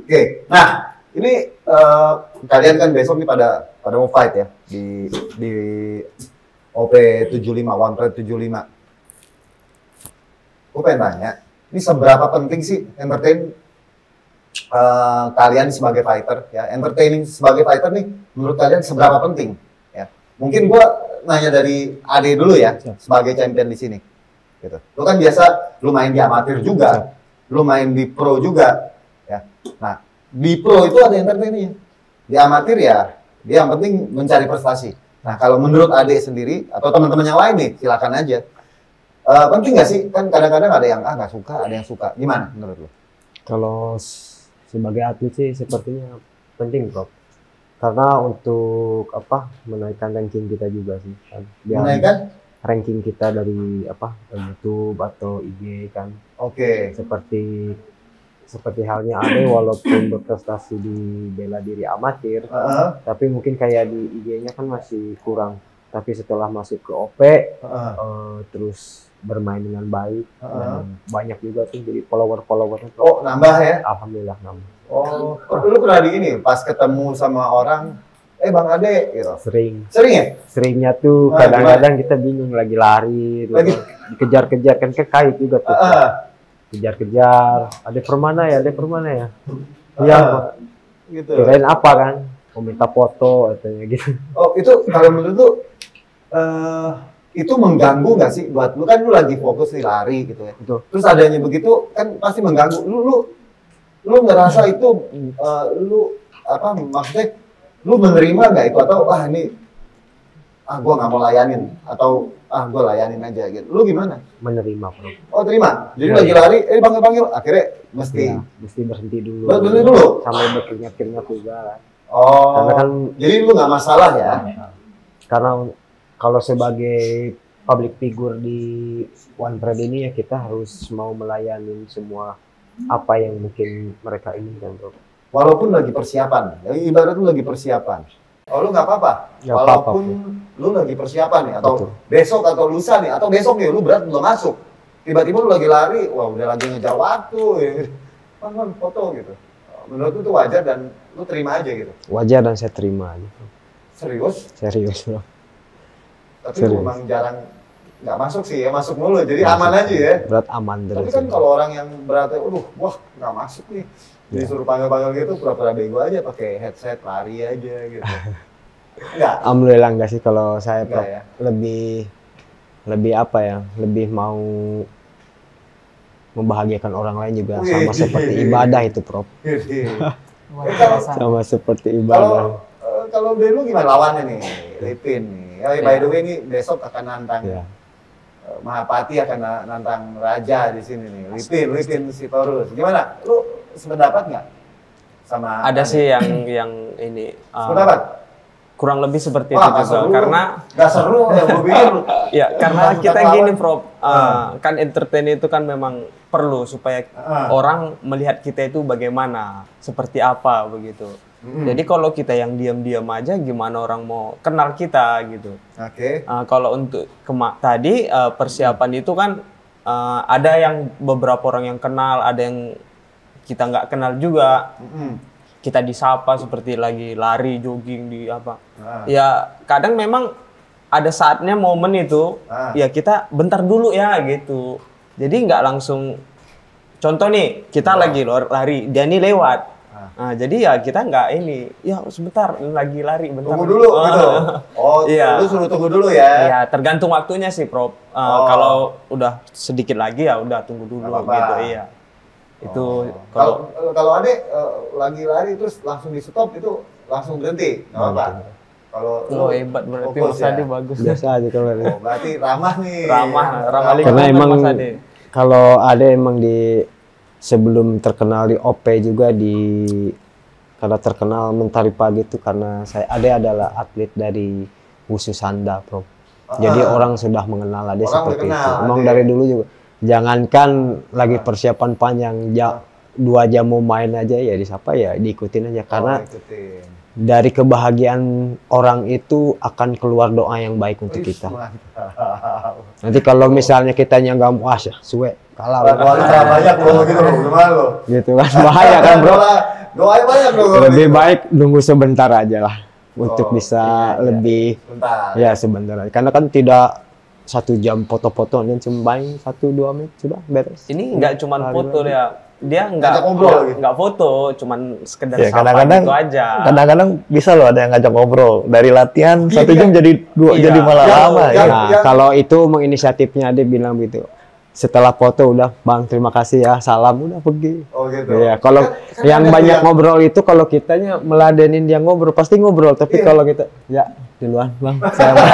Oke, nah ini kalian kan besok nih pada mau fight ya di OP 75, One Pride 75. Gue pengen tanya, ini seberapa penting sih entertain kalian sebagai fighter ya? Entertaining sebagai fighter nih, menurut kalian seberapa penting? Ya, mungkin gue nanya dari Ade dulu ya, sebagai champion di sini. Gitu. Lu kan biasa, lu main di amatir juga, lu main di pro juga. Ya. Nah, di pro itu ada entertainnya. Di amatir ya, dia yang penting mencari prestasi. Nah, kalau menurut Ade sendiri atau teman-teman yang lain nih, silakan aja. Penting nggak sih? Kan kadang-kadang ada yang nggak suka, ada yang suka. Gimana menurut lo? Kalau sebagai atlet sih sepertinya penting, Bro. Karena untuk menaikkan ranking kita juga sih kan. Menaikkan ranking kita dari YouTube atau IG kan. Oke. Seperti halnya Ade walaupun berprestasi di bela diri amatir, tapi mungkin kayak di IG-nya kan masih kurang. Tapi setelah masuk ke OP, terus bermain dengan baik, dan banyak juga tuh jadi follower-followernya. Oh, nambah ya? Alhamdulillah nambah. Oh, lu pernah di ini pas ketemu sama orang, Bang Ade gitu? Sering ya? Seringnya tuh kadang-kadang kita bingung lagi lari, dikejar-kejar kan kait juga tuh. Kejar-kejar, ada permana ya? Iya, gitu. Kirain apa kan? Mau minta foto katanya gitu. Oh, itu kalau menurut lu itu mengganggu nggak sih buat lu? Kan lu lagi fokus nih lari gitu ya. Betul. Terus adanya begitu kan pasti mengganggu. Lu ngerasa itu maksudnya lu menerima nggak itu atau ini gua nggak mau layanin atau gua layanin aja gitu. Lu gimana? Menerima, Bro. Oh, terima. Jadi lagi lari, panggil akhirnya mesti berhenti dulu. Berhenti dulu. Sampai berkeringat-keringat juga kan. Oh. Karena kan jadi lu nggak masalah ya? Karena kalau sebagai public figure di One Pride ini ya kita harus mau melayani semua apa yang mungkin mereka inginkan, Bro. Walaupun lagi persiapan, ibarat lu lagi persiapan. Oh, lu nggak apa-apa. Walaupun lu lagi persiapan nih, atau betul. Besok atau lusa nih, atau besok nih lu berat belum masuk. Tiba-tiba lu lagi lari, wah udah lagi ngejar waktu, kan foto gitu. Menurut lu itu wajar dan lu terima aja gitu? Wajar dan saya terima aja. Serius? Serius, Bro. Tapi lu memang jarang nggak masuk sih ya, masuk mulu, jadi masuk, aman aja ya. Berat aman terus. Tapi kan kalau orang yang beratnya, wah nggak masuk nih. Disuruh panggil-panggil gitu, pura-pura bego aja pakai headset, lari aja gitu. Enggak? Alhamdulillah enggak sih kalau saya, Prof. Ya? Lebih apa ya, lebih mau membahagiakan orang lain juga sama seperti ibadah itu, Prof. Sama seperti ibadah. Kalau dulu gimana lawannya nih, Lipin nih? By the way ini besok akan nantang Mahapati akan nantang Raja di sini nih. Lipin Sitorus. Gimana? Lu sependapat nggak sama? Ada sih yang ini. Sependapat? Kurang lebih seperti itu juga. Seru. Karena nggak seru ya, gue pikir. Ya, karena kita gini, Prof. Kan entertain itu kan memang perlu supaya orang melihat kita itu bagaimana, seperti apa begitu. Jadi kalau kita yang diam-diam aja, gimana orang mau kenal kita gitu. Oke. Kalau untuk tadi persiapan itu kan ada yang beberapa orang yang kenal, ada yang kita nggak kenal juga. Kita disapa seperti lagi lari, jogging di apa. Ya kadang memang ada saatnya momen itu, ya kita bentar dulu ya gitu. Jadi nggak langsung. Contoh nih, kita lagi lari, dia nih lewat. Nah, jadi ya kita nggak ini, ya sebentar lagi lari, bentar. Tunggu dulu gitu. Oh, iya. Lu suruh tunggu dulu ya? Iya, tergantung waktunya sih, Prof. Kalau udah sedikit lagi ya udah tunggu dulu gitu, iya. Itu kalau Ade lagi lari terus langsung di stop itu langsung berhenti, nggak apa-apa. Kalau hebat berarti Mas Ade bagus. Biasa aja kalau Ade. Oh, berarti ramah nih. Ramah karena emang kalau Ade emang di sebelum terkenal di OP juga karena terkenal mentari pagi itu karena Ade adalah atlet dari Wushu Sanda, Prof. Jadi orang sudah mengenal Ade seperti itu. Emang dari dulu juga. Jangankan lagi persiapan panjang 2 jam mau main aja ya disapa ya diikutin aja karena dari kebahagiaan orang itu akan keluar doa yang baik untuk kita. Nanti kalau misalnya kitanya nggak puas ya, suwe kalah. Banyak loh gitu loh, gimana lo? Gitu kan bahaya kan bro. Doanya banyak loh. Lebih baik nunggu sebentar aja lah untuk bisa iya, lebih sebentar. ya sebentar aja. Karena kan tidak 1 jam foto-foto dan cuma 1-2 menit sudah beres. Ini nggak cuman Hari foto lagi. dia Ngajak nggak ngobrol gitu. nggak foto, cuman sekedar Ya, sapa kadang-kadang gitu aja. kadang-kadang bisa loh ada yang ngajak ngobrol dari latihan 1 jam jadi Iya. jadi malah Yang- lama ya. Nah, kalau itu menginisiatifnya dia bilang gitu. Setelah foto udah, Bang, terima kasih ya, salam udah pergi. Oh gitu. Iya, kalau Kan yang ada banyak yang- ngobrol itu kalau kitanya meladenin dia ngobrol pasti ngobrol, tapi kalau kita ya duluan, Bang. Saya mau.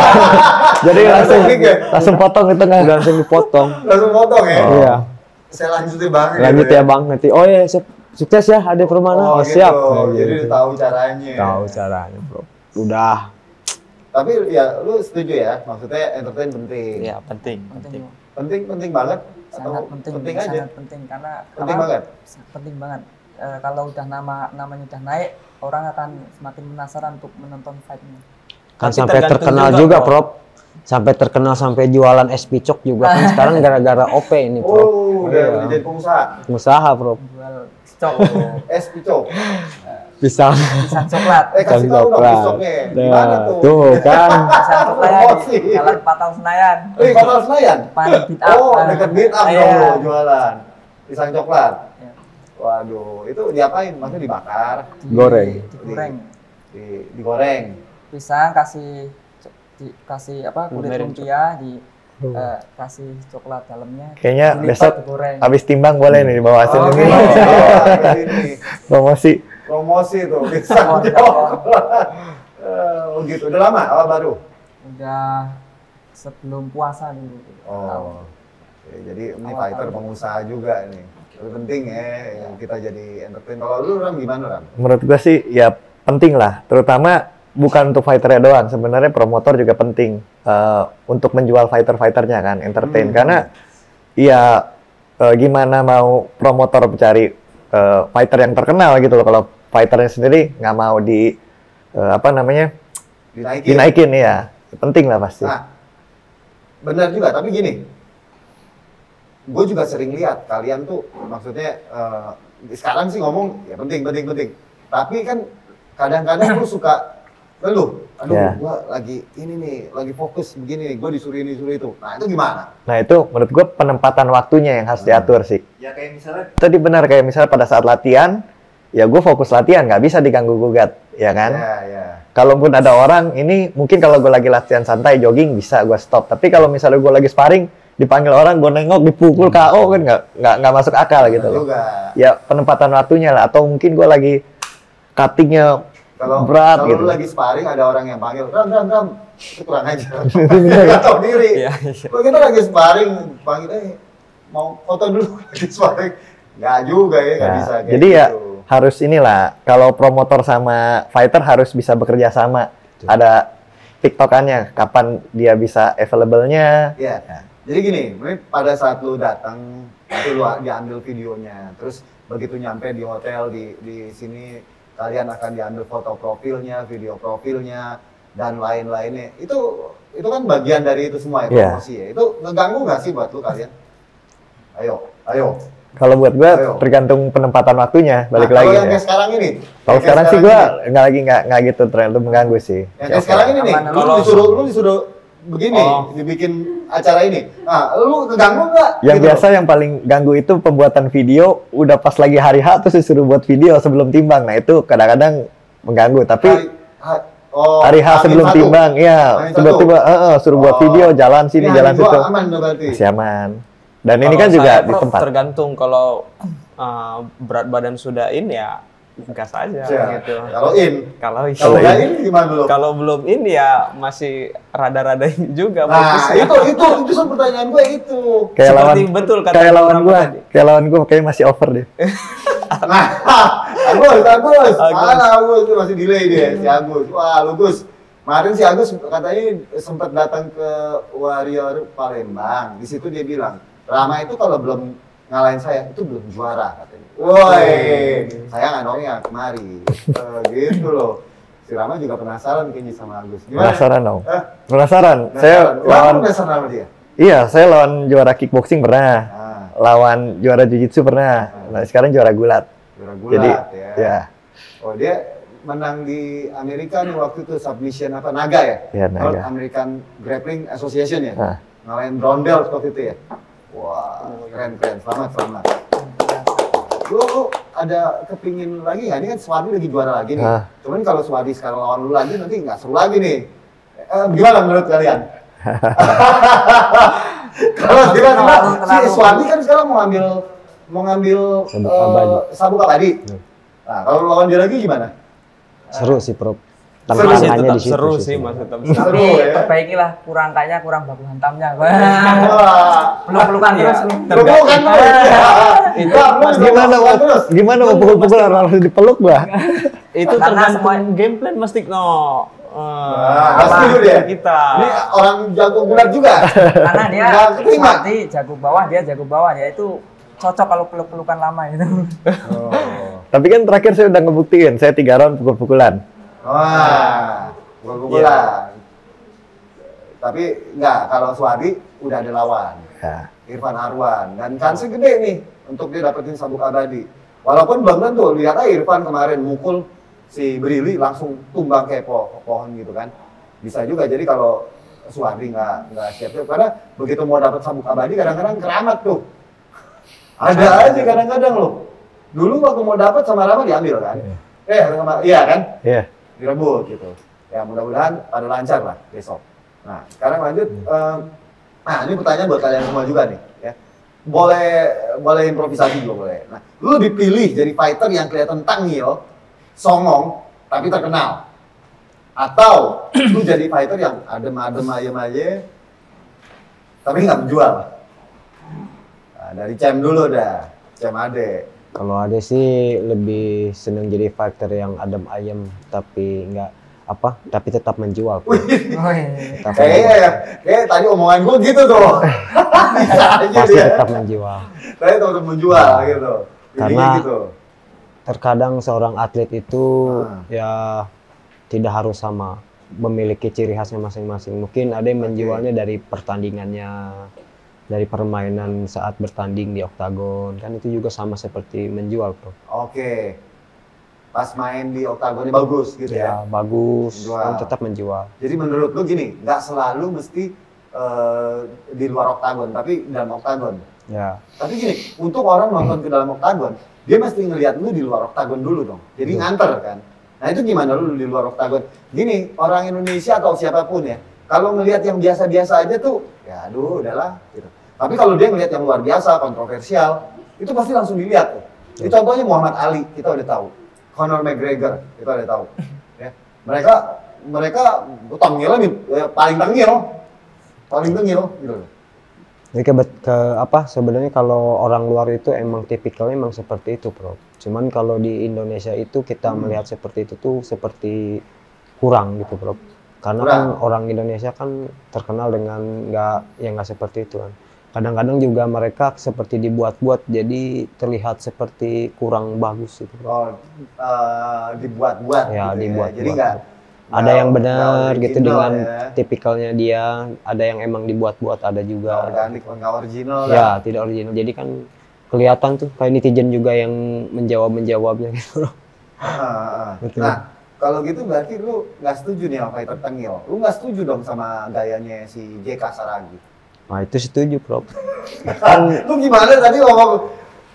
Jadi langsung Klik ya? langsung potong di tengah. udah langsung dipotong. Langsung potong ya. Iya. Saya lanjutin banget. Lanjut ya, Bang. Nanti oh ya, sukses ya Ade Permana. Oh, Oh, siap. gitu. Nah, Jadi gitu. udah tahu caranya. Tahu caranya, Bro. Udah. Tapi ya lu setuju ya, maksudnya entertain penting. Iya, penting. Penting banget Sangat atau penting, penting aja? sangat penting karena Penting apa? banget. Penting banget. Kalau udah namanya udah naik, orang akan semakin penasaran untuk menonton fight-nya. Kan Tapi sampai tergantung terkenal juga, juga, Bro. Prop. Sampai terkenal sampai jualan es picok juga kan sekarang gara-gara OP ini, Prop. Oh, udah jadi pengusaha. Usaha, Prop. Jual Cok. Es picok. Pisang. pisang coklat. Kasih tahu dong picoknya. Gimana tuh? Tuh kan. Pisang coklat Promosi. di Jalan Patang Senayan. Kota Senayan. Depan Beat Up. Oh, dekat Beat Up Iya. dong lo jualan. Pisang coklat. Iya. Waduh, itu diapain? Maksudnya dibakar? Goreng. Digoreng. Digoreng. Pisang kasih apa kulit Lumer lumpia kasih coklat dalamnya. Kayaknya dilipat, besok digoreng. habis timbang boleh nih dibawa hasil ini. Ini Promosi. promosi tuh pisang Oh, coklat. Oh gitu. Udah lama awal baru? Udah sebelum puasa dulu. Oh. Oke, jadi ini Awal fighter tahun. pengusaha juga nih. Itu penting ya yang kita jadi entertain. Kalau lu Ram gimana Ram? Menurut gua sih ya penting lah, terutama bukan untuk fighternya doang. Sebenarnya promotor juga penting untuk menjual fighter-fighternya kan, entertain. Karena ya gimana mau promotor mencari fighter yang terkenal gitu loh, kalau fighternya sendiri nggak mau di dinaikin ya, penting lah pasti. Nah, benar juga. Tapi gini, gue juga sering lihat kalian tuh, maksudnya sekarang sih ngomong ya penting. Tapi kan kadang-kadang lu suka ngeluh, aduh, Ya. gue lagi ini nih, lagi fokus begini nih, gue disuruh ini disuruh itu. Nah itu gimana? Nah itu menurut gue penempatan waktunya yang harus diatur sih. Ya kayak misalnya, Tadi benar kayak misalnya pada saat latihan, ya gue fokus latihan, nggak bisa diganggu gugat, ya kan? ya. Kalaupun ada orang, ini mungkin kalau gue lagi latihan santai, jogging bisa gue stop. Tapi kalau misalnya gue lagi sparring, dipanggil orang, gue nengok, dipukul KO kan nggak masuk akal gitu loh. juga. Ya penempatan waktunya lah. Atau mungkin gue lagi cuttingnya Kalau berat kalau gitu. lu lagi sparring ada orang yang panggil, Ram, itu kurang aja. Nggak tahu diri. Iya. Kalau kita lagi sparring, panggil, mau foto dulu lagi sparring. Nggak juga ya, nggak Ya, bisa kayak jadi ya gitu. harus inilah, kalau promotor sama fighter harus bisa bekerja sama. Ada tiktokannya, kapan dia bisa available-nya. Iya. Jadi gini, mungkin pada saat lu datang, itu lu diambil videonya, terus begitu nyampe di hotel di sini, kalian akan diambil foto profilnya, video profilnya, dan lain-lainnya. Itu kan bagian dari itu semua ya, Iya. promosi ya. Itu ngeganggu nggak sih buat lu kalian? Ayo. Kalau buat gue Ayo. tergantung penempatan waktunya, balik Nah, lagi. kalau yang Ya. kayak sekarang ini, Kalau kayak sekarang sih gue ini. nggak gitu terlalu mengganggu sih. Yang kayak sekarang ini nih, Aman, lu disuruh begini, Oh. dibikin acara ini. Nah, lu keganggu nggak? Yang Gitu biasa yang paling ganggu itu pembuatan video udah pas lagi hari H terus disuruh buat video sebelum timbang. Nah itu kadang-kadang mengganggu. Tapi hari H sebelum Hamin timbang, satu. ya Hamin tiba-tiba suruh buat Oh. video jalan sini Ini jalan Hamin dua situ. aman dong berarti. Masih aman. Dan ini Kalau kan juga saya, di Prof, tempat. tergantung kalau berat badan sudah in ya gas aja Ya, gitu. Kalau in, Kalau kalau nggak in gimana dulu? kalau belum in ya masih rada-rada ini juga Nah, fokusnya. itu pertanyaan gue itu. Kayak lawan, Seperti betul kata kayak lawan Bang gua, tadi. kayak lawan gua kayaknya masih over deh. Nah, Agus, Agus. mana Agus itu masih delay dia, si Agus. Wah, lu Gus. Kemarin si Agus katanya sempat datang ke Warrior Palembang. Di situ dia bilang, Rama itu kalau belum ngalahin saya itu belum juara katanya. Woi, saya nggak nongnya kemari, gitu loh. Si Rama juga penasaran kayaknya sama Agus. Gimana? Penasaran dong. Hah? Penasaran. Saya Kenapa lawan, lu penasaran sama dia? iya, saya lawan juara kickboxing pernah. Ah, Lawan juara jiu-jitsu pernah. Nah, sekarang juara gulat. juara gulat Jadi, ya. ya. Oh, dia menang di Amerika nih waktu itu submission apa? Naga ya? Iya, Naga. North American Grappling Association ya? Nah. Ngalahin brown belt waktu itu ya? Wah, keren. Selamat. Lu ada kepingin lagi nggak? Ini kan Swadi lagi juara lagi nih. Ah. Cuman kalau Swadi sekarang lawan lu lagi nanti nggak seru lagi nih. Gimana menurut kalian? Kalau tiba-tiba si Swadi kan sekarang mau ngambil Sabuk abadi. sabuk abadi. Nah, kalau lawan dia lagi gimana? Seru sih, Prof. Masih Tantangannya tetap di situ seru sih. sih, masih tetap Seru Tapi ya. perbaikilah kurang kayaknya kurang baku hantamnya. Wah, Peluk-pelukan terus. lu kan Itu Gimana mau pukul-pukul orang harus dipeluk, Bah? itu Karena tergantung game plan Mas Tikno. pasti lu dia. Kita. Ini orang jago gulat juga. Karena dia Nggak keterima. Swati jago bawah, dia jago bawah, ya itu cocok kalau peluk-pelukan lama itu. Tapi kan terakhir saya udah ngebuktiin, saya 3 round pukul-pukulan. Wah, pukul-pukulan. Tapi enggak, kalau Swadi udah ada lawan. Ya. Irfan Arwan. Dan chance gede nih untuk dia dapetin sabuk abadi. Walaupun belum tentu, lihat aja Irfan kemarin mukul si Brili langsung tumbang kayak pohon gitu kan. Bisa juga, jadi kalau Swadi nggak siap-siap. Karena begitu mau dapet sabuk abadi kadang-kadang keramat tuh. Ada aja kadang-kadang loh. Dulu waktu mau dapet sama Rama diambil kan. Iya kan? Iya. Direbut gitu. Ya mudah-mudahan pada lancar lah besok. Nah sekarang lanjut. Nah ini pertanyaan buat kalian semua juga nih. Ya. Boleh improvisasi juga boleh. Nah lu dipilih jadi fighter yang kelihatan tangil, songong, tapi terkenal. Atau lu jadi fighter yang adem-adem ayem aja, tapi nggak menjual. Nah, dari Cem dulu dah, Cem Ade. Kalau ada sih lebih seneng jadi fighter yang adem ayem tapi tapi tetap menjual. Tetap Kayak tadi omongan gue gitu tuh. Bisa aja pasti dia. tetap menjual. Saya tetap menjual gitu. Karena gitu. terkadang seorang atlet itu ya tidak harus sama, memiliki ciri khasnya masing-masing. Mungkin ada yang menjualnya dari pertandingannya, dari permainan saat bertanding di oktagon, kan itu juga sama seperti menjual, Bro. Oke. Pas main di oktagonnya bagus gitu ya. Ya, bagus, Menjual. kan tetap menjual. Jadi menurut lu gini, nggak selalu mesti di luar oktagon, tapi dalam oktagon. Ya, Tapi gini, untuk orang nonton ke dalam oktagon, dia mesti ngelihat lu di luar oktagon dulu dong. Jadi nganter kan. Nah itu gimana lu di luar oktagon? Gini, orang Indonesia atau siapapun ya, kalau ngelihat yang biasa-biasa aja tuh, ya aduh udahlah gitu. Tapi kalau dia ngelihat yang luar biasa, kontroversial, itu pasti langsung dilihat tuh. Itu contohnya Muhammad Ali, kita udah tahu. Conor McGregor, kita udah tahu. Ya. Mereka tengil nih, paling tengil gitu. jadi sebenarnya kalau orang luar itu emang tipikalnya emang seperti itu, Bro. Cuman kalau di Indonesia itu kita melihat seperti itu tuh seperti kurang gitu, Bro. Karena kan orang Indonesia kan terkenal dengan nggak seperti itu kan. Kadang-kadang juga mereka seperti dibuat-buat jadi terlihat seperti kurang bagus gitu, Bro. Dibuat-buat Ya, gitu dibuat-buat. Jadi nggak Ada yang benar gitu original dengan ya. tipikalnya dia, ada yang emang dibuat-buat, ada juga. Nggak original Ya, tidak original. Jadi kan kelihatan tuh kayak netizen juga yang menjawabnya gitu, Bro. Betul. Nah, kalau gitu berarti lu nggak setuju nih sama fighter tengil. Lu nggak setuju dong sama gayanya si JK Saragi. Nah, itu setuju, Bro. Lu gimana tadi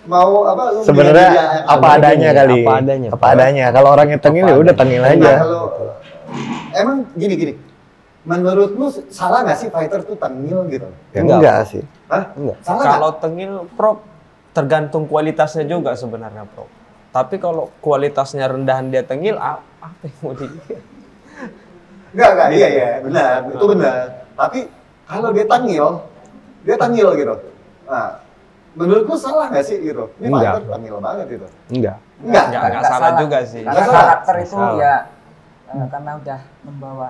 mau apa? Lu Sebenarnya bilang dia- apa adanya gini, kali. apa adanya. Apa adanya. Kalau orangnya tengil ya udah tengil Nah, aja. kalau emang gini. Menurut lu salah nggak sih fighter tuh tengil gitu? Ya, Enggak. enggak sih. Hah? Enggak. Salah nggak? Kalau tengil, Prof, tergantung kualitasnya juga sebenarnya, Prof. Tapi kalau kualitasnya rendahan dia tengil, apa yang mau di... Enggak, iya, benar, itu benar. Tapi kalau dia tengil gitu. Nah, menurut lu salah nggak sih gitu? Ini Enggak. fighter tengil banget gitu. Enggak. Nggak salah juga sih. Karena Nggak salah. karakter itu Salah. ya karena udah membawa.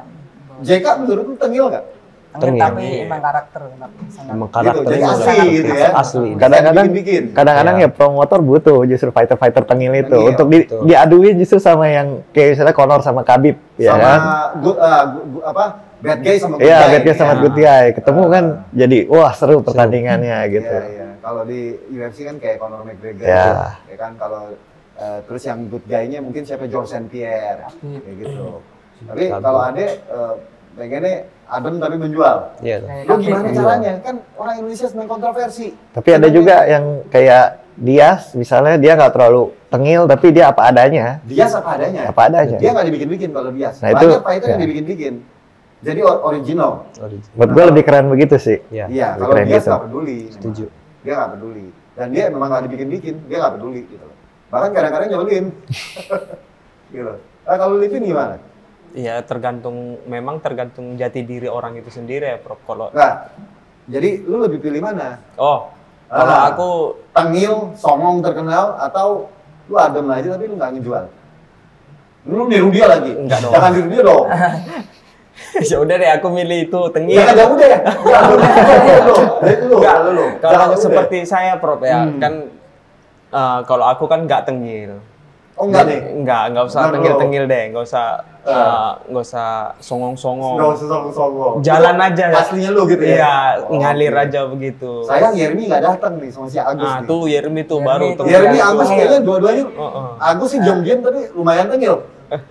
JK menurut lu tengil nggak? Tengil Tengil. tapi emang karakter sangat. Emang Gitu, karakternya jadi udah asli gitu ya. asli. Kadang-kadang Bikin-bikin. kadang-kadang ya promotor butuh justru fighter-fighter tengil itu Tengil, untuk betul. diaduin justru sama yang kayak misalnya Conor sama Khabib ya Sama kan. bad guy sama good Iya, guy. bad guy sama Ya. good guy ketemu kan jadi wah seru pertandingannya gitu. Iya, iya. Kalau di UFC kan kayak Conor McGregor, Ya. ya kan kalau terus yang good guy-nya mungkin siapa George St. Pierre, kayak gitu. Tapi kalau Ade pengennya adem tapi menjual. Iya. Lu gimana caranya? Kan orang Indonesia senang kontroversi. Tapi ada juga yang kayak Diaz, misalnya dia nggak terlalu tengil tapi dia apa adanya. Dia apa adanya. Apa adanya. Dia nggak dibikin-bikin kalau dia. Nah, itu, Banyak fighter yang ya. dibikin-bikin. Jadi original. Buat gue lebih keren begitu sih. Iya. Iya, lebih kalau keren dia gitu. nggak peduli. Setuju. Memang. Dia nggak peduli. Dan dia memang nggak dibikin-bikin, dia nggak peduli gitu loh. Bahkan kadang-kadang nyebelin. Gitu. Nah, kalau Lipin gimana? Iya, memang tergantung jati diri orang itu sendiri ya, Prof. Kalau Nah, jadi lu lebih pilih mana? kalau Ah. aku Tengil, songong terkenal, atau lu adem aja tapi lu nggak ngejual? Lu niru dia lagi? Enggak dong. Jangan niru dia dong. ya udah deh aku milih itu tengil. Jangan jauh deh. Ya, lu. Enggak, Lu. kalau Jangan jauh seperti saya, Prof ya, Hmm. kan kalau aku kan nggak tengil. deh. Oh enggak nih. Enggak usah Enggak tengil-tengil deh, enggak usah songong-songong. Nggak usah songong-songong. Jalan aja. Aslinya lu gitu ya? Iya, Oh, ngalir oke. aja begitu. Sayang Yermi nggak datang nih sama si Agus Nah, nih. tuh Yermi tuh Yermi baru itu tengil. Yermi Tengil. Agus kayaknya dua-duanya. Heeh. Agus sih diam-diam tapi lumayan tengil.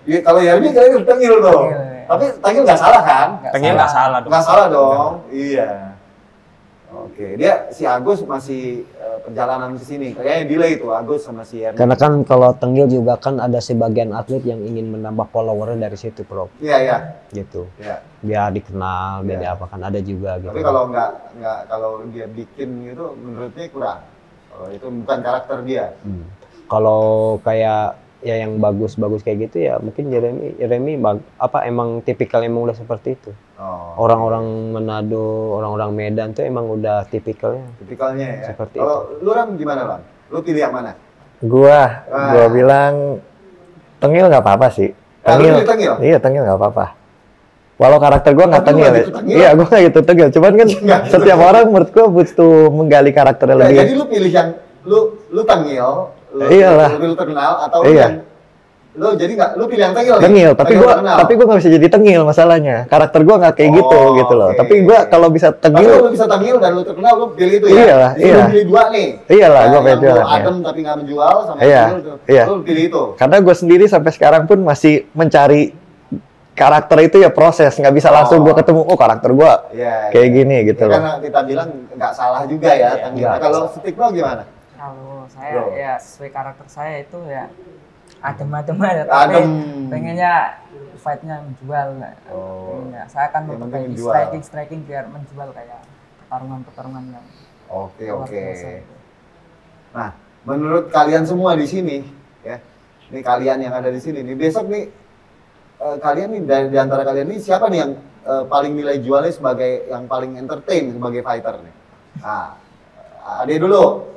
Ya, kalau Yermi kayaknya tengil dong. Tengil, ya. Tapi tengil nggak salah kan? Tengil nggak salah dong. Nggak salah dong. Iya. Oke, dia si Agus masih perjalanan ke sini. Kayaknya delay tuh Agus sama si Yermi. Karena kan kalau tengil juga kan ada sebagian atlet yang ingin menambah followernya dari situ, Bro. Iya, iya. Gitu. Iya. Biar dikenal, biar Iya. apa kan ada juga gitu. Tapi kalau nggak kalau dia bikin gitu menurutnya kurang. Kalau itu bukan karakter dia. Kalau kayak ya yang bagus-bagus kayak gitu ya mungkin Jeremy emang tipikal emang udah seperti itu. Oh. Orang-orang Manado, orang-orang Medan tuh emang udah tipikalnya. Tipikalnya ya. Seperti Kalau lu Ram gimana Ram? Lu pilih yang mana? Gua Ah. bilang tengil nggak apa-apa sih. Ah, lu pilih tengil? Iya tengil nggak apa-apa. Walau karakter gua nggak Tapi lu tengil, nggak gitu tengil? iya gua nggak gitu tengil. Cuman kan Nggak gitu setiap orang menurut gua butuh menggali karakternya Nah, lebih. jadi lu pilih yang lu tengil, lu Iyalah. lu terkenal atau lu Iya. yang lu jadi nggak lu pilih yang tengil nih? Tengil, tapi Tengil gua terkenal. nggak bisa jadi tengil masalahnya. Karakter gua nggak kayak gitu Oh, gitu loh. oke. Tapi gua kalau bisa Tapi tengil, lu bisa tengil dan lu terkenal lu pilih itu ya? Iyalah, Jadi iya. Lu pilih dua nih. Iyalah, Nah, gua pilih yang dua, lu iya. adem tapi nggak menjual sama Iya, tengil tuh. iya. Lu pilih itu. karena gue sendiri sampai sekarang pun masih mencari karakter itu ya proses, nggak bisa langsung gua ketemu karakter gua Iya. kayak iya. gini gitu Ya, loh. karena kita bilang nggak salah juga ya tengil. Nah, kalau Stikno gimana? Kalau saya Bro. ya sesuai karakter saya itu ya adem-adem aja, tapi Adem. pengennya fight-nya menjual. Oh. Pengennya. Saya akan Yang penting memperbaiki menjual. striking biar menjual kayak pertarungan-pertarungan yang Oke, luar oke. biasa. Nah, menurut kalian semua di sini, ya, ini kalian yang ada di sini, nih besok nih, kalian nih di antara kalian nih siapa nih yang paling nilai jualnya sebagai yang paling entertain sebagai fighter nih? Nah, Ade dulu.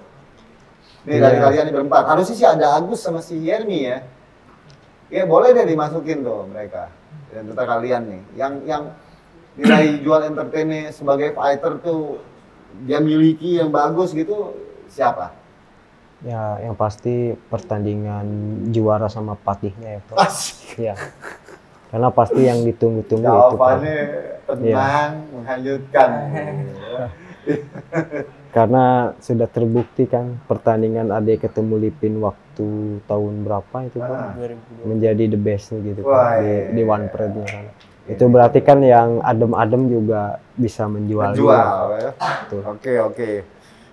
Nih dari Iya. kalian nih berempat. Harusnya sih ada Agus sama si Yermi ya. Ya boleh deh dimasukin tuh mereka. Dan antara kalian nih, yang nilai jual entertainnya sebagai fighter tuh dia miliki yang bagus gitu siapa? Ya yang pasti pertandingan juara sama patihnya ya, Bro. Asik. Iya. Karena pasti yang ditunggu-tunggu itu kan. Jawabannya tenang, menghanyutkan. Karena sudah terbukti kan pertandingan Ade ketemu Lipin waktu tahun berapa itu kan 2002. menjadi the best gitu Wah, kan iya. di One Pride-nya kan. Itu berarti kan yang adem-adem juga bisa menjual. Jual. juga. Ya. Betul. Oke.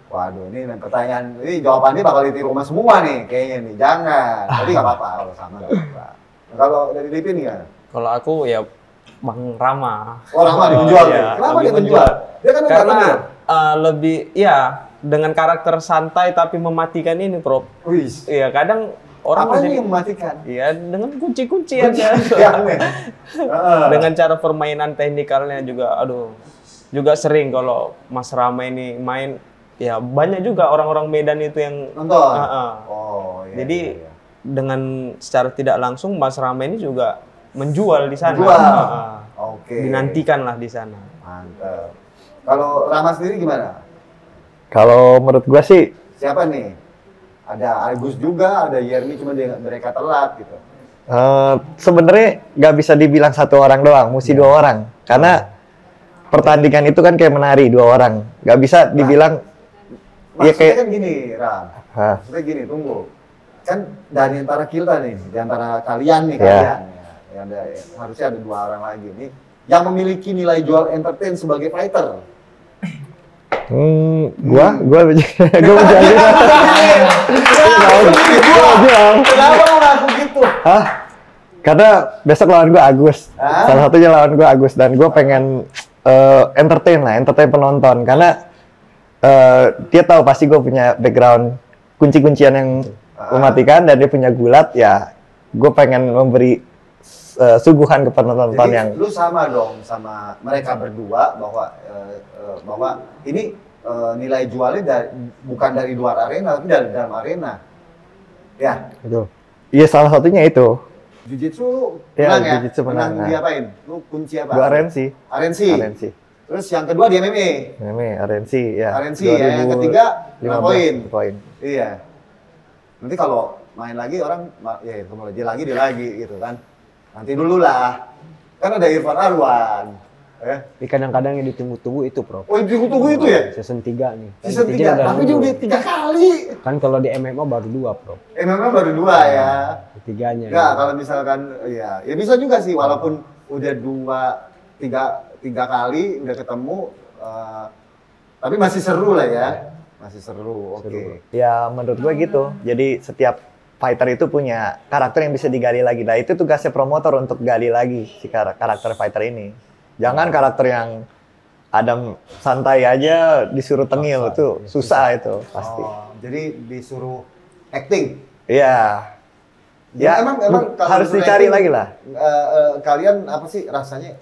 Waduh, ini pertanyaan, ini jawabannya bakal ditiru rumah semua nih, kayaknya nih. Jangan. Tapi nggak apa-apa kalau sama nggak apa-apa. Nah, kalau dari Lipin gimana? Kalau aku ya Bang Rama. Oh, Rama dimenjual. Iya, nih. Kenapa lebih dia menjual? Dia kan nggak Karena tengil. lebih ya dengan karakter santai tapi mematikan ini, Prof. Wih. Iya, kadang orang Apa jadi nih yang mematikan? iya dengan kunci-kuncian ya. Yang nih. Heeh. Dengan cara permainan teknikalnya juga juga sering kalau Mas Rama ini main ya banyak juga orang-orang Medan itu yang Nonton. Heeh. Oh, iya. Jadi iya. dengan secara tidak langsung Mas Rama ini juga menjual di sana. Menjual. Heeh. Oke. Dinantikan lah di sana. Mantap. Kalau Rama sendiri gimana? Kalau menurut gua sih Siapa nih? Ada Agus juga, ada Yermi, cuma mereka telat gitu. sebenarnya nggak bisa dibilang satu orang doang, mesti dua orang. Karena pertandingan itu kan kayak menari dua orang, nggak bisa dibilang. Maksudnya kayak kan gini, Ram. Maksudnya gini, tunggu. Kan dari antara kita nih, di antara kalian nih, kalian. Ya, harusnya ada dua orang lagi nih. Yang memiliki nilai jual entertain sebagai fighter. Gua Kenapa lu ngaku gitu? Hah? Karena besok lawan gua Agus. Salah satunya lawan gua Agus dan gua pengen entertain penonton karena dia tahu pasti gua punya background kunci-kuncian yang mematikan dan dia punya gulat ya. Gua pengen memberi suguhan ke penonton yang. Lu sama dong sama mereka berdua bahwa ini nilai jualnya bukan dari luar arena tapi dari dalam arena. Ya. Itu. Iya salah satunya itu. Jiu-jitsu menang ya? Jiu-jitsu menang. Diapain? Lu kunci apa? Gua RNC. Terus yang kedua di MMA. RNC ya. RNC ya. Yang ketiga 5 poin. Iya. Iya. Nanti kalau main lagi orang ya kalau dia lagi gitu kan. Nanti dulu lah. Kan ada Irfan Arwan. Tapi kadang-kadang yang ditunggu-tunggu itu, Prof. Oh, ditunggu itu ya? Season 3 nih. Season 3, tapi dia udah 3 kali. Kan kalau di MMA baru 2, Prof. MMA baru 2 ya. Ketiganya. Enggak, kalau misalkan ya bisa juga sih walaupun udah 3 kali udah ketemu tapi masih seru lah ya. Masih seru. Oke. Ya menurut gue gitu. Jadi setiap fighter itu punya karakter yang bisa digali lagi. Nah itu tugasnya promotor untuk gali lagi si karakter fighter ini. Jangan karakter yang Adam santai aja disuruh tengil itu susah itu pasti. Jadi disuruh acting. Iya. Ya emang harus dicari lagi lah. Kalian apa sih rasanya?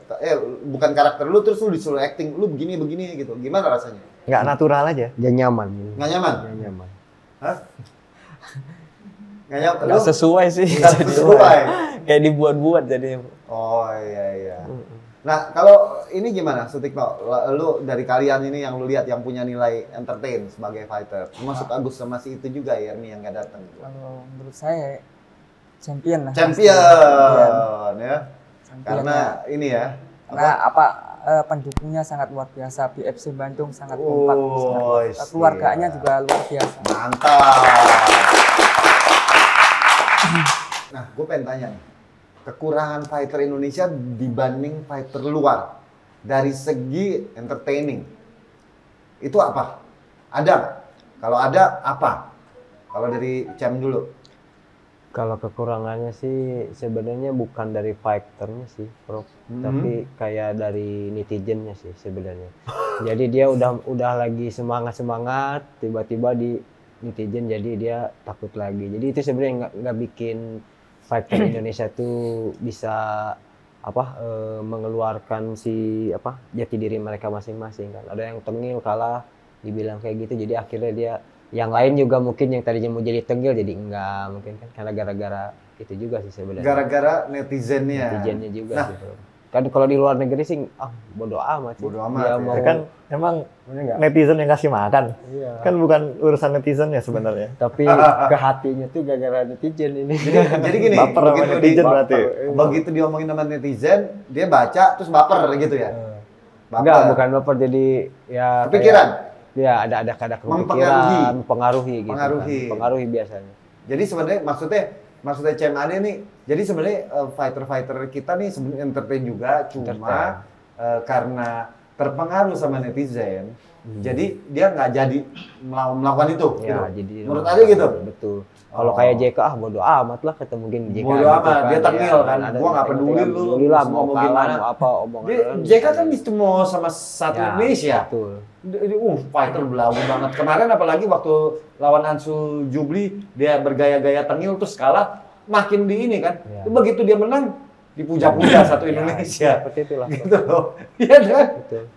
Bukan karakter lu terus lu disuruh acting, lu begini gitu. Gimana rasanya? Nggak natural aja. Nggak nyaman. Nggak nyaman? Nggak nyaman. Hah? Nggak nyaman? Nggak sesuai sih. Nggak sesuai. Kayak dibuat-buat jadinya. Oh iya. Nah, kalau ini gimana, Sutikno? Lu dari kalian ini yang lu lihat yang punya nilai entertain sebagai fighter, termasuk Agus sama si itu juga ya, nih yang nggak datang. Kalau menurut saya champion lah. Champion. Karena ini ya. Karena pendukungnya sangat luar biasa, BFC Bandung sangat kompak. Keluarganya juga luar biasa. Mantap. Nah, gue pengen tanya nih. Kekurangan fighter Indonesia dibanding fighter luar dari segi entertaining itu apa? Ada nggak? Kalau ada apa? Kalau dari Cem dulu. Kalau kekurangannya sih sebenarnya bukan dari fighternya sih, Prof. Tapi kayak dari netizennya sih sebenarnya. Jadi dia udah lagi semangat tiba-tiba di netizen jadi dia takut lagi. Jadi itu sebenarnya nggak bikin fighter Indonesia tuh bisa mengeluarkan jati diri mereka masing-masing kan. Ada yang tengil kalah dibilang kayak gitu, jadi akhirnya dia yang lain juga mungkin yang tadinya mau jadi tengil jadi enggak mungkin kan karena gara-gara itu juga sih sebenarnya. Gara-gara netizennya juga sih. Kan kalau di luar negeri sih bodo amat. Bodo amat. Ya, Ya. Kan emang netizen yang kasih makan. Iya. Kan bukan urusan netizennya sebenarnya. Tapi ke hatinya tuh gara-gara netizen ini. Jadi gini, Baper sama netizen berarti. Begitu diomongin sama netizen, dia baca terus baper gitu ya. Enggak, bukan baper, jadi ya kepikiran. Ya ada kepikiran, mempengaruhi gitu. Mempengaruhi biasanya. Jadi sebenarnya maksudnya Cem Ade nih, jadi sebenarnya fighter kita nih sebenarnya entertain juga, cuma karena terpengaruh sama netizen, jadi dia nggak jadi melakukan itu. Ya, gitu. jadi Menurut Ade gitu. Betul. Kalau kayak JK bodo amat lah ketemu mungkin JK. Bodo amat, dia tengil kan. Gua nggak peduli lu lah mau mau gimana. Mau apa omongan. JK kan cuma sama satu Indonesia. Betul. Fighter belagu banget. Kemarin apalagi waktu lawan Ansu Jubli dia bergaya-gaya tengil terus kalah, makin di ini kan. Begitu dia menang dipuja-puja satu Indonesia. Seperti itulah. Gitu loh. Iya kan?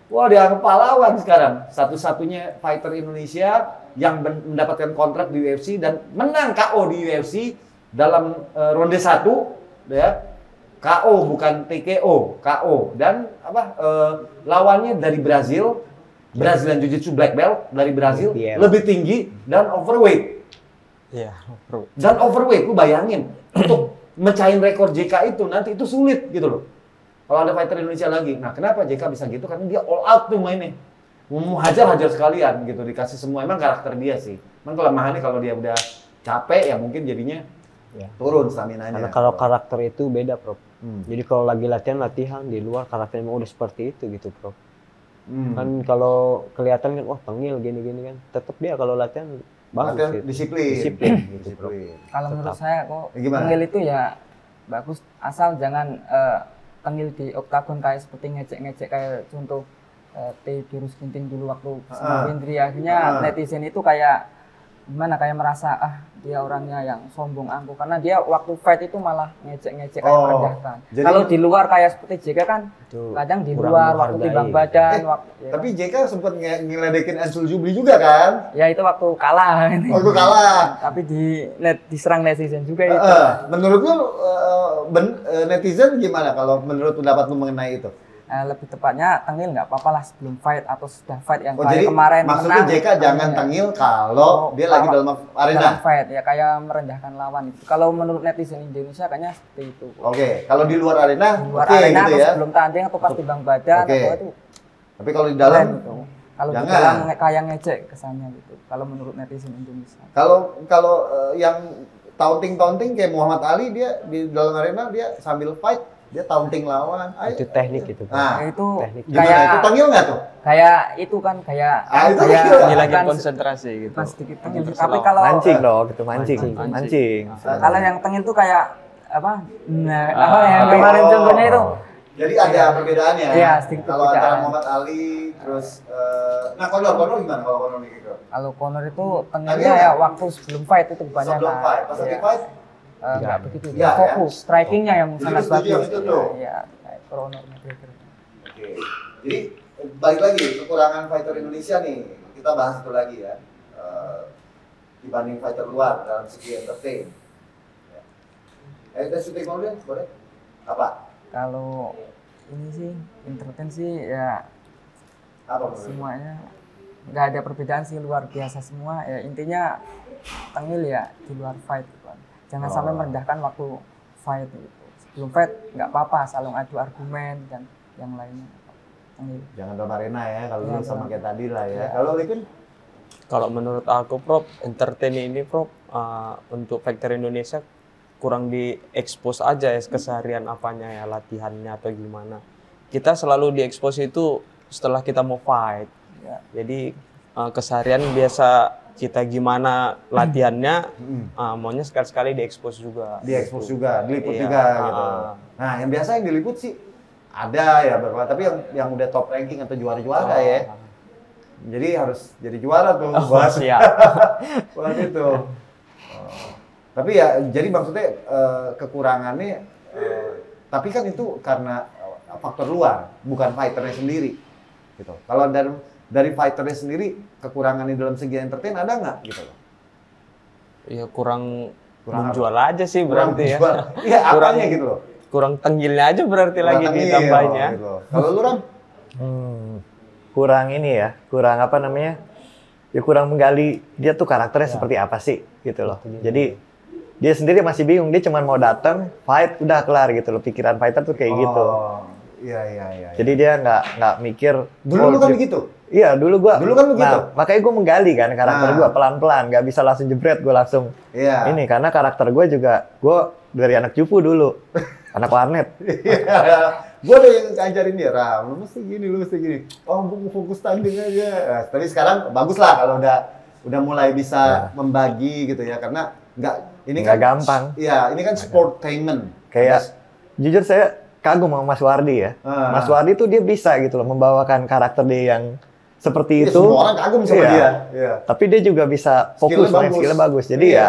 Wah, dia pahlawan sekarang. Satu-satunya fighter Indonesia yang mendapatkan kontrak di UFC dan menang KO di UFC dalam ronde 1 ya. KO bukan TKO, KO. Dan lawannya dari Brazil, Brazilian Jiu-Jitsu black belt dari Brazil, BBL. lebih tinggi dan overweight. Iya, bro. Dan overweight, lu bayangin untuk mecahin rekor JK itu nanti itu sulit gitu loh. Kalau ada fighter Indonesia lagi. Nah, kenapa JK bisa gitu? Karena dia all out tuh mainnya. Mau hajar sekalian gitu, dikasih semua. Emang karakter dia sih. Emang kelemahannya kalau dia udah capek ya mungkin jadinya turun stamina-nya. Karena kalau karakter itu beda, Prof. Jadi kalau lagi latihan di luar karakternya emang udah seperti itu gitu, Prof. Kan kalau kelihatan kan wah tengil gini-gini kan, tetap dia kalau latihan bagus Latihan gitu. disiplin. Disiplin gitu, Prof. Kalau menurut saya kok Gimana? tengil itu ya bagus, asal jangan tengil di oktagon kayak seperti ngecek-ngecek kayak contoh Theodorus Ginting dulu waktu sama Windri. Akhirnya netizen itu kayak gimana, kayak merasa dia orangnya yang sombong angkuh karena dia waktu fight itu malah ngecek-ngecek kayak merendahkan. jadi- Kalau di luar kayak seperti JK kan Itu kadang di kurang luar waktu menghargai. timbang badan waktu, ya Tapi JK sempat ngeledekin Ansul Jubli juga kan? ya itu waktu kalah. Waktu kalah. Tapi diserang netizen juga itu. Menurut lu netizen gimana kalau menurut pendapat lu mengenai itu? Lebih tepatnya tengil nggak apa-apa lah sebelum fight atau sudah fight yang Oh, kayak jadi kemarin maksudnya menang, JK jangan ya. tengil kalau dia lagi dalam Dalam arena. fight ya kayak merendahkan lawan itu. Kalau menurut netizen Indonesia kayaknya seperti itu. Oke, kalau di luar arena, Di luar oke arena gitu atau ya. sebelum tanding atau pas timbang badan Oke. atau itu Tapi kalau di dalam, keren gitu. Kalau di jangan. dalam kayak ngecek kesannya gitu. Kalau menurut netizen Indonesia. kalau yang taunting kayak Muhammad Ali, dia di dalam arena dia sambil fight dia taunting lawan. Itu teknik itu, Prof. Nah, itu teknik. gimana kayak itu tengil nggak tuh? kayak itu kan kayak Itu kayak tengil. Ngilangin bukan konsentrasi gitu. bukan sedikit tengil. Terus Tapi lawan. kalau Mancing dong, itu mancing. Mancing. Mancing. kalau yang tengil tuh kayak apa? Nah, apa Ah, yang tapi- kemarin contohnya itu? Jadi ada perbedaannya. Iya, sedikit Kalau antara perbedaan. Muhammad Ali, terus Conor gimana kalau Conor nih gitu? Kalau Conor itu Tengil tengilnya nggak? ya waktu sebelum fight itu banyak Sebelum kan. fight, pas lagi Iya. fight, Nggak begitu, Iya, dia fokus, strikingnya yang Jadi sangat lu setuju yang bagus. itu tuh? Iya, kayak Conor McGregor. Oke. Jadi balik lagi kekurangan fighter Indonesia nih, kita bahas itu lagi ya. Dibanding fighter luar dalam segi entertain. Kita syuting boleh? Apa? Kalau ini sih entertain sih ya Apa menurut lu? semuanya nggak ada perbedaan sih, luar biasa semua. Ya intinya tengil ya di luar fight gitu kan. Jangan sampai merendahkan waktu fight gitu. Sebelum fight nggak apa-apa, saling adu argumen dan yang lainnya. Tengil. Jangan dalam arena ya, kalau Iya, lu sama benar. kayak tadi lah ya. Iya. Kalau Lipin? Kalau menurut aku, Prof, entertain ini, Prof, untuk fighter Indonesia kurang diekspos aja ya keseharian apanya ya, latihannya atau gimana. Kita selalu diekspos itu setelah kita mau fight. Ya. Jadi keseharian biasa kita gimana latihannya, maunya sekali-sekali diekspos juga. Diekspos juga, diliput Iya, juga gitu. ah. Nah, yang biasa yang diliput sih ada ya beberapa, tapi yang udah top ranking atau juara-juara ya. Jadi harus jadi juara tuh buat Siap. buat itu. Tapi ya jadi maksudnya kekurangannya tapi kan itu karena faktor luar, bukan fighternya sendiri. Gitu. Kalau dari fighternya sendiri kekurangannya dalam segi entertain ada nggak gitu loh? Ya kurang Kurang menjual aja sih berarti ya. Iya, Kurang- apanya gitu loh. Kurang tengilnya aja berarti lagi Kurang tengil, ditambahnya. gitu loh. Kalau lu Ram? Kurang ini ya, kurang apa namanya? Ya kurang menggali dia tuh karakternya seperti apa sih gitu loh. Jadi dia sendiri masih bingung, dia cuma mau datang, fight, udah kelar gitu loh. Pikiran fighter tuh kayak gitu. Iya. Jadi dia nggak mikir. Dulu oh, lu kan dia- begitu. Iya, dulu gua. Dulu kan begitu. Nah, makanya gua menggali kan karakter Nah. gua pelan-pelan, nggak bisa langsung jebret gua langsung Iya. ini karena karakter gua juga gua dari anak cupu dulu. Anak warnet. Gue ada yang ngajarin dia, Ram, lu mesti gini, lu mesti gini. Oh, gue fokus tanding aja. Nah, tapi sekarang bagus lah kalau udah mulai bisa membagi gitu ya, karena ini Nggak kan gampang. Iya, ini kan sportainment. Kayak jujur saya kagum sama Mas Wardi ya. Ah. Mas Wardi tuh dia bisa gitu loh membawakan karakter dia yang seperti Iya, itu. semua orang kagum sama Iya. dia. Iya. Tapi dia juga bisa fokus, Skillnya main bagus. skillnya bagus. Jadi Iya.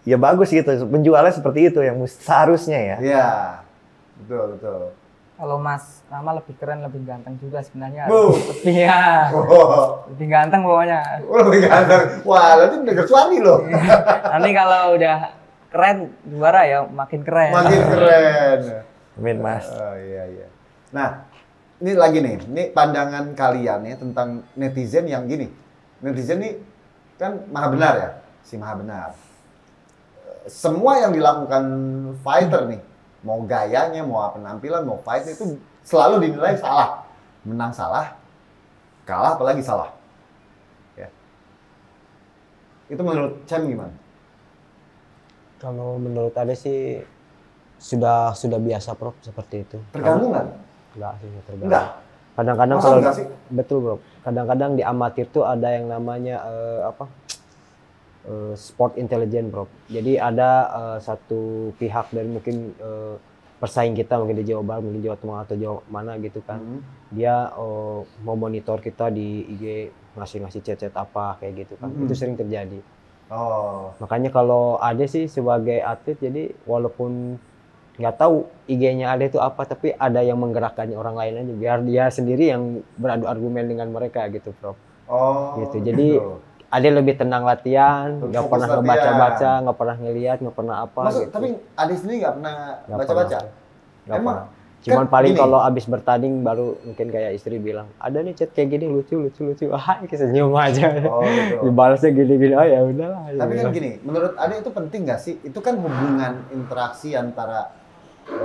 ya bagus gitu. Penjualnya seperti itu yang seharusnya ya. Iya. Betul. Kalau Mas Rama lebih keren, lebih ganteng juga sebenarnya. Bu. Lebih ya, Oh, lebih ganteng pokoknya. lebih ganteng. Wah, nanti denger suami loh. Nanti kalau udah keren juara ya makin keren. Makin keren. Amin Mas. Oh iya. Nah, ini lagi nih, ini pandangan kalian ya tentang netizen yang gini. Netizen ini kan maha benar ya, si maha benar. Semua yang dilakukan fighter nih, mau gayanya, mau penampilan, mau fight itu selalu dinilai salah. Menang salah, kalah apalagi salah. Ya. Itu menurut Cem gimana? Kalau menurut Ade sih sudah biasa Prof seperti itu. Terganggu nggak? Enggak sih, terganggu. Enggak. Kadang-kadang Masa kalau enggak sih? betul Bro. Kadang-kadang di amatir tuh ada yang namanya sport intelligence Bro. Jadi ada satu pihak dari mungkin persaing kita mungkin di Jawa Barat, mungkin Jawa Tengah atau Jawa mana gitu kan. Dia mau monitor kita di IG, ngasih chat-chat apa kayak gitu kan. Itu sering terjadi. Oh. Makanya kalau Ade sih sebagai atlet, jadi walaupun nggak tahu IG-nya Ade itu apa, tapi ada yang menggerakkannya orang lain aja, biar dia sendiri yang beradu argumen dengan mereka gitu, Prof. Oh. Gitu. Jadi Ade lebih tenang latihan, nggak Fokus pernah latihan. ngebaca-baca, nggak pernah ngelihat, nggak pernah apa. Maksud, gitu. tapi Adi sendiri nggak pernah Nggak baca-baca? Nggak Emang? pernah. Cuman paling gini. kalau abis bertanding baru mungkin kayak istri bilang, ada nih chat kayak gini lucu. Ah, senyum aja. Oh, gitu. Dibalasnya gini-gini, oh ya udahlah. Tapi kan gini, menurut Ade itu penting nggak sih? Itu kan hubungan interaksi antara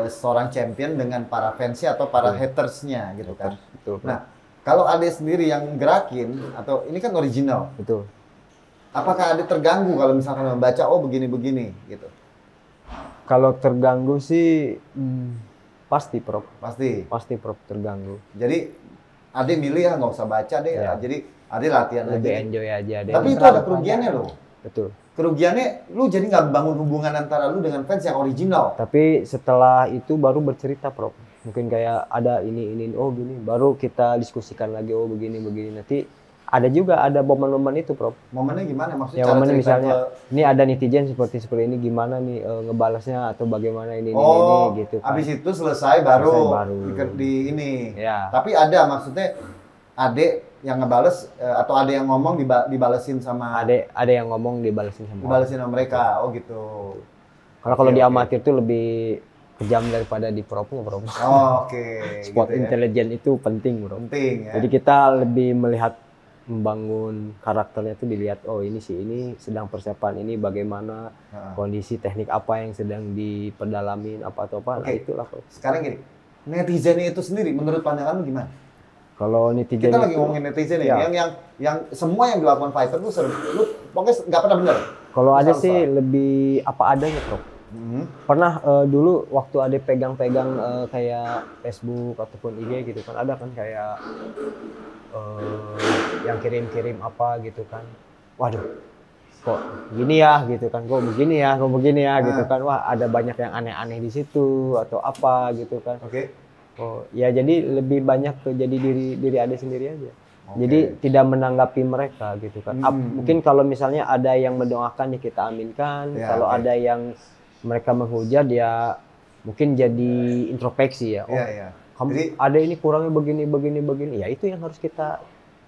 seorang champion dengan para fansnya atau para hatersnya gitu kan. Betul. Nah, kalau Ade sendiri yang gerakin, atau ini kan original, Betul. apakah Ade terganggu kalau misalkan membaca, oh begini-begini gitu? Kalau terganggu sih pasti Prof. Pasti. Prof terganggu. Jadi Ade milih ya nggak usah baca deh. Ya. Jadi Ade latihan Lebih aja. enjoy aja deh. Tapi itu ada kerugiannya loh. Betul. Kerugiannya lu jadi nggak bangun hubungan antara lu dengan fans yang original. Tapi setelah itu baru bercerita Prof. Mungkin kayak ada ini oh gini, baru kita diskusikan lagi oh begini. Nanti ada momen-momen itu Prof. Momennya gimana? Maksudnya Ya cara momennya cerita misalnya ke- ini ada netizen seperti ini gimana nih ngebalasnya atau bagaimana ini gitu kan. Abis itu selesai baru, Baru. di ini. Ya. Tapi ada maksudnya Ade yang ngebales atau ada yang ngomong dibalesin sama Ada yang ngomong dibalesin sama. dibalesin sama mereka. Oh gitu. Kalau di Oke. amatir tuh lebih kejam daripada di pro-nya, Bro. Oh, oke. Sport Gitu ya. intelijen itu penting, Bro. Penting ya. Jadi kita lebih melihat membangun karakternya tuh dilihat oh ini sedang persiapan ini bagaimana kondisi teknik apa yang sedang diperdalamin apa atau apa. Nah, Oke. itulah Bro. Sekarang gini, netizen itu sendiri menurut pandangan lu gimana? Kalau netizen Kita lagi itu- ngomongin netizen ya. yang semua yang dilakukan fighter tuh lu pokoknya nggak pernah bener. Kalau ada Misal, sih misal. lebih apa adanya, Bro. Pernah dulu waktu ada pegang-pegang kayak Facebook ataupun IG gitu kan, ada kan kayak yang kirim-kirim apa gitu kan. Waduh, kok gini ya gitu kan, kok begini ya gitu kan. Wah, ada banyak yang aneh-aneh di situ atau apa gitu kan. Oke. Oh, ya jadi lebih banyak ke jadi diri Ade sendiri aja. Oke. Jadi tidak menanggapi mereka gitu kan. Mungkin kalau misalnya ada yang mendoakan ya kita aminkan. Ya, Kalau oke. ada yang mereka menghujat ya mungkin jadi introspeksi ya. Oh, Iya, iya. kamu Jadi- ada ini kurangnya begini. Ya itu yang harus kita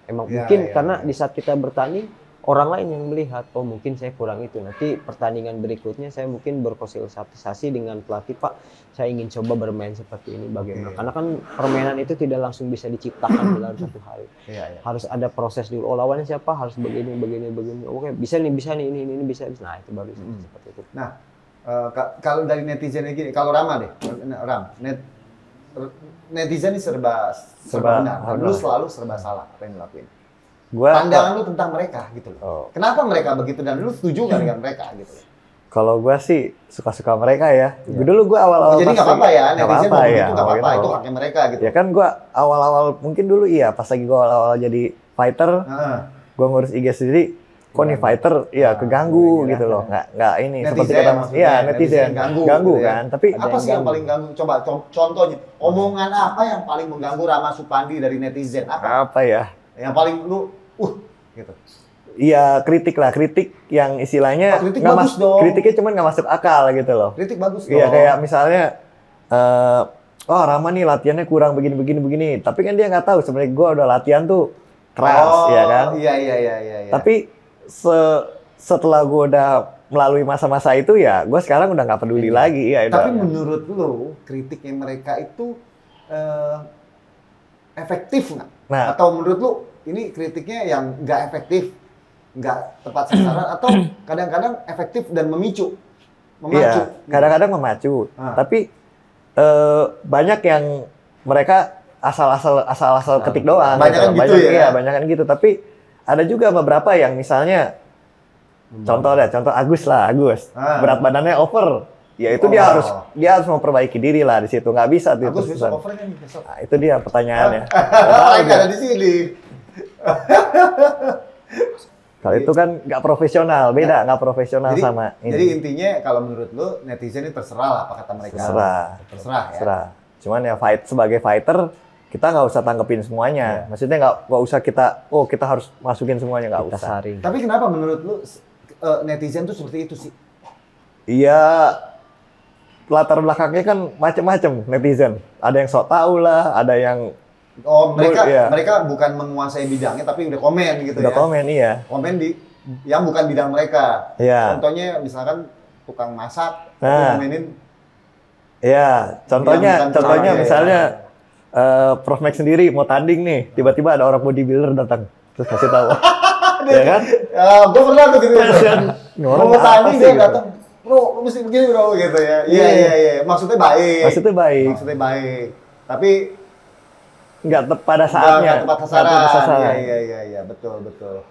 Ya, mungkin ya, karena ya. di saat kita bertanding orang lain yang melihat oh mungkin saya kurang itu. Nanti pertandingan berikutnya saya mungkin bersosialisasi dengan pelatih, Pak. Saya ingin coba bermain seperti ini bagaimana. Oke. Karena kan permainan itu tidak langsung bisa diciptakan dalam satu hari. Iya, iya. Harus ada proses dulu. Oh lawannya siapa? Harus begini. Oke, bisa nih ini bisa. Nah, itu baru seperti itu. Nah, kalau dari netizen gini, kalau Rama deh, netizen ini serba benar. Dan lu selalu serba salah apa yang dilakuin. Pandangan lu tentang mereka gitu loh. Oh. Kenapa mereka begitu dan lu setuju nggak dengan mereka gitu loh? Kalau gue sih suka-suka mereka ya. Dulu gue awal-awal Jadi nggak pasti- apa-apa ya, nggak netizen apa-apa, mau begitu ya, nggak apa-apa, gitu. itu haknya mereka gitu. Ya kan gue awal-awal mungkin dulu iya pas lagi gue awal-awal jadi fighter, Heeh. gue ngurus IG sendiri. Kok nih fighter, ya keganggu gitu loh, nggak ini Netizen seperti kata Mas, maksudnya, iya netizen netizen ganggu ganggu gitu ya. kan. Tapi Apa sih yang paling ganggu? Coba contohnya, omongan apa yang paling mengganggu Rama Supandi dari netizen? Apa? ya? Yang paling lu, gitu. Iya kritik yang istilahnya Oh, kritik nggak bagus dong. kritiknya cuman nggak masuk akal gitu loh. Kritik bagus dong. Iya kayak misalnya, oh Rama nih latihannya kurang begini. Tapi kan dia nggak tahu sebenarnya gue udah latihan tuh keras, ya kan. Iya. Tapi setelah gue udah melalui masa-masa itu ya gue sekarang udah nggak peduli lagi ya. Tapi udah. menurut lo kritiknya mereka itu efektif nggak? Nah. Atau menurut lo ini kritiknya yang nggak efektif, nggak tepat sasaran, atau kadang-kadang efektif dan memacu? Iya, kadang-kadang memacu. Tapi banyak yang mereka asal-asal ketik doang. Banyak kan gitu ya? Iya, banyak kan gitu. Tapi ada juga beberapa yang misalnya contoh Agus. Berat badannya over. Ya itu dia harus memperbaiki diri lah di situ. Nggak bisa tuh. Agus besok over kan besok. Nah, itu dia pertanyaannya. Mereka ada di sini. Kalau itu kan nggak profesional, beda nggak profesional sama ini. Jadi intinya kalau menurut lu netizen ini terserah lah apa kata mereka. Terserah ya. Cuman ya sebagai fighter kita nggak usah tanggepin semuanya. Maksudnya nggak usah kita harus masukin semuanya, nggak usah. Saring. Tapi kenapa menurut lu netizen tuh seperti itu sih? Iya, latar belakangnya kan macam-macam netizen. Ada yang sok tahu lah, ada yang mereka bukan menguasai bidangnya tapi udah komen gitu udah ya. Komen iya. Komen di yang bukan bidang mereka. Iya. Contohnya misalkan tukang masak, komenin. Iya, contohnya misalnya Prof Max sendiri mau tanding nih, tiba-tiba ada orang bodybuilder datang terus kasih tahu. Ya kan? Gue pernah tuh gitu. Mau tanding dia gitu? datang, bro, lu mesti begini bro gitu ya. Iya. Maksudnya baik. Tapi nggak pada saatnya. Nggak tepat sasaran. Iya, betul.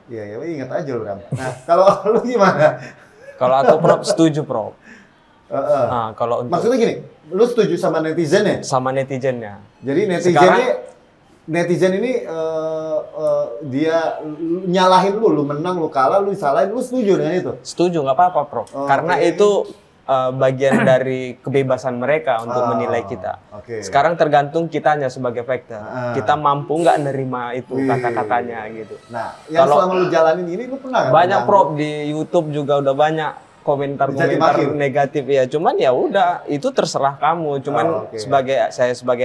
Iya, ingat aja lu, Ram. Nah, kalau lu gimana? Kalau aku Prof setuju, Prof. Nah, kalau untuk maksudnya gini, lu setuju sama netizen ya? Sama netizennya. Jadi netizen ini dia nyalahin lu menang, lu kalah, lu salahin, lu setuju dengan itu? Setuju, nggak apa-apa, Prof. Karena itu bagian dari kebebasan mereka untuk menilai kita. Sekarang tergantung kitanya sebagai fighter. Kita mampu nggak nerima itu kata-katanya gitu. Nah, yang selama lu jalanin ini lu pernah nggak? Banyak Prof, di YouTube juga udah banyak komentar-komentar negatif ya. Cuman ya udah, itu terserah kamu. Cuman sebagai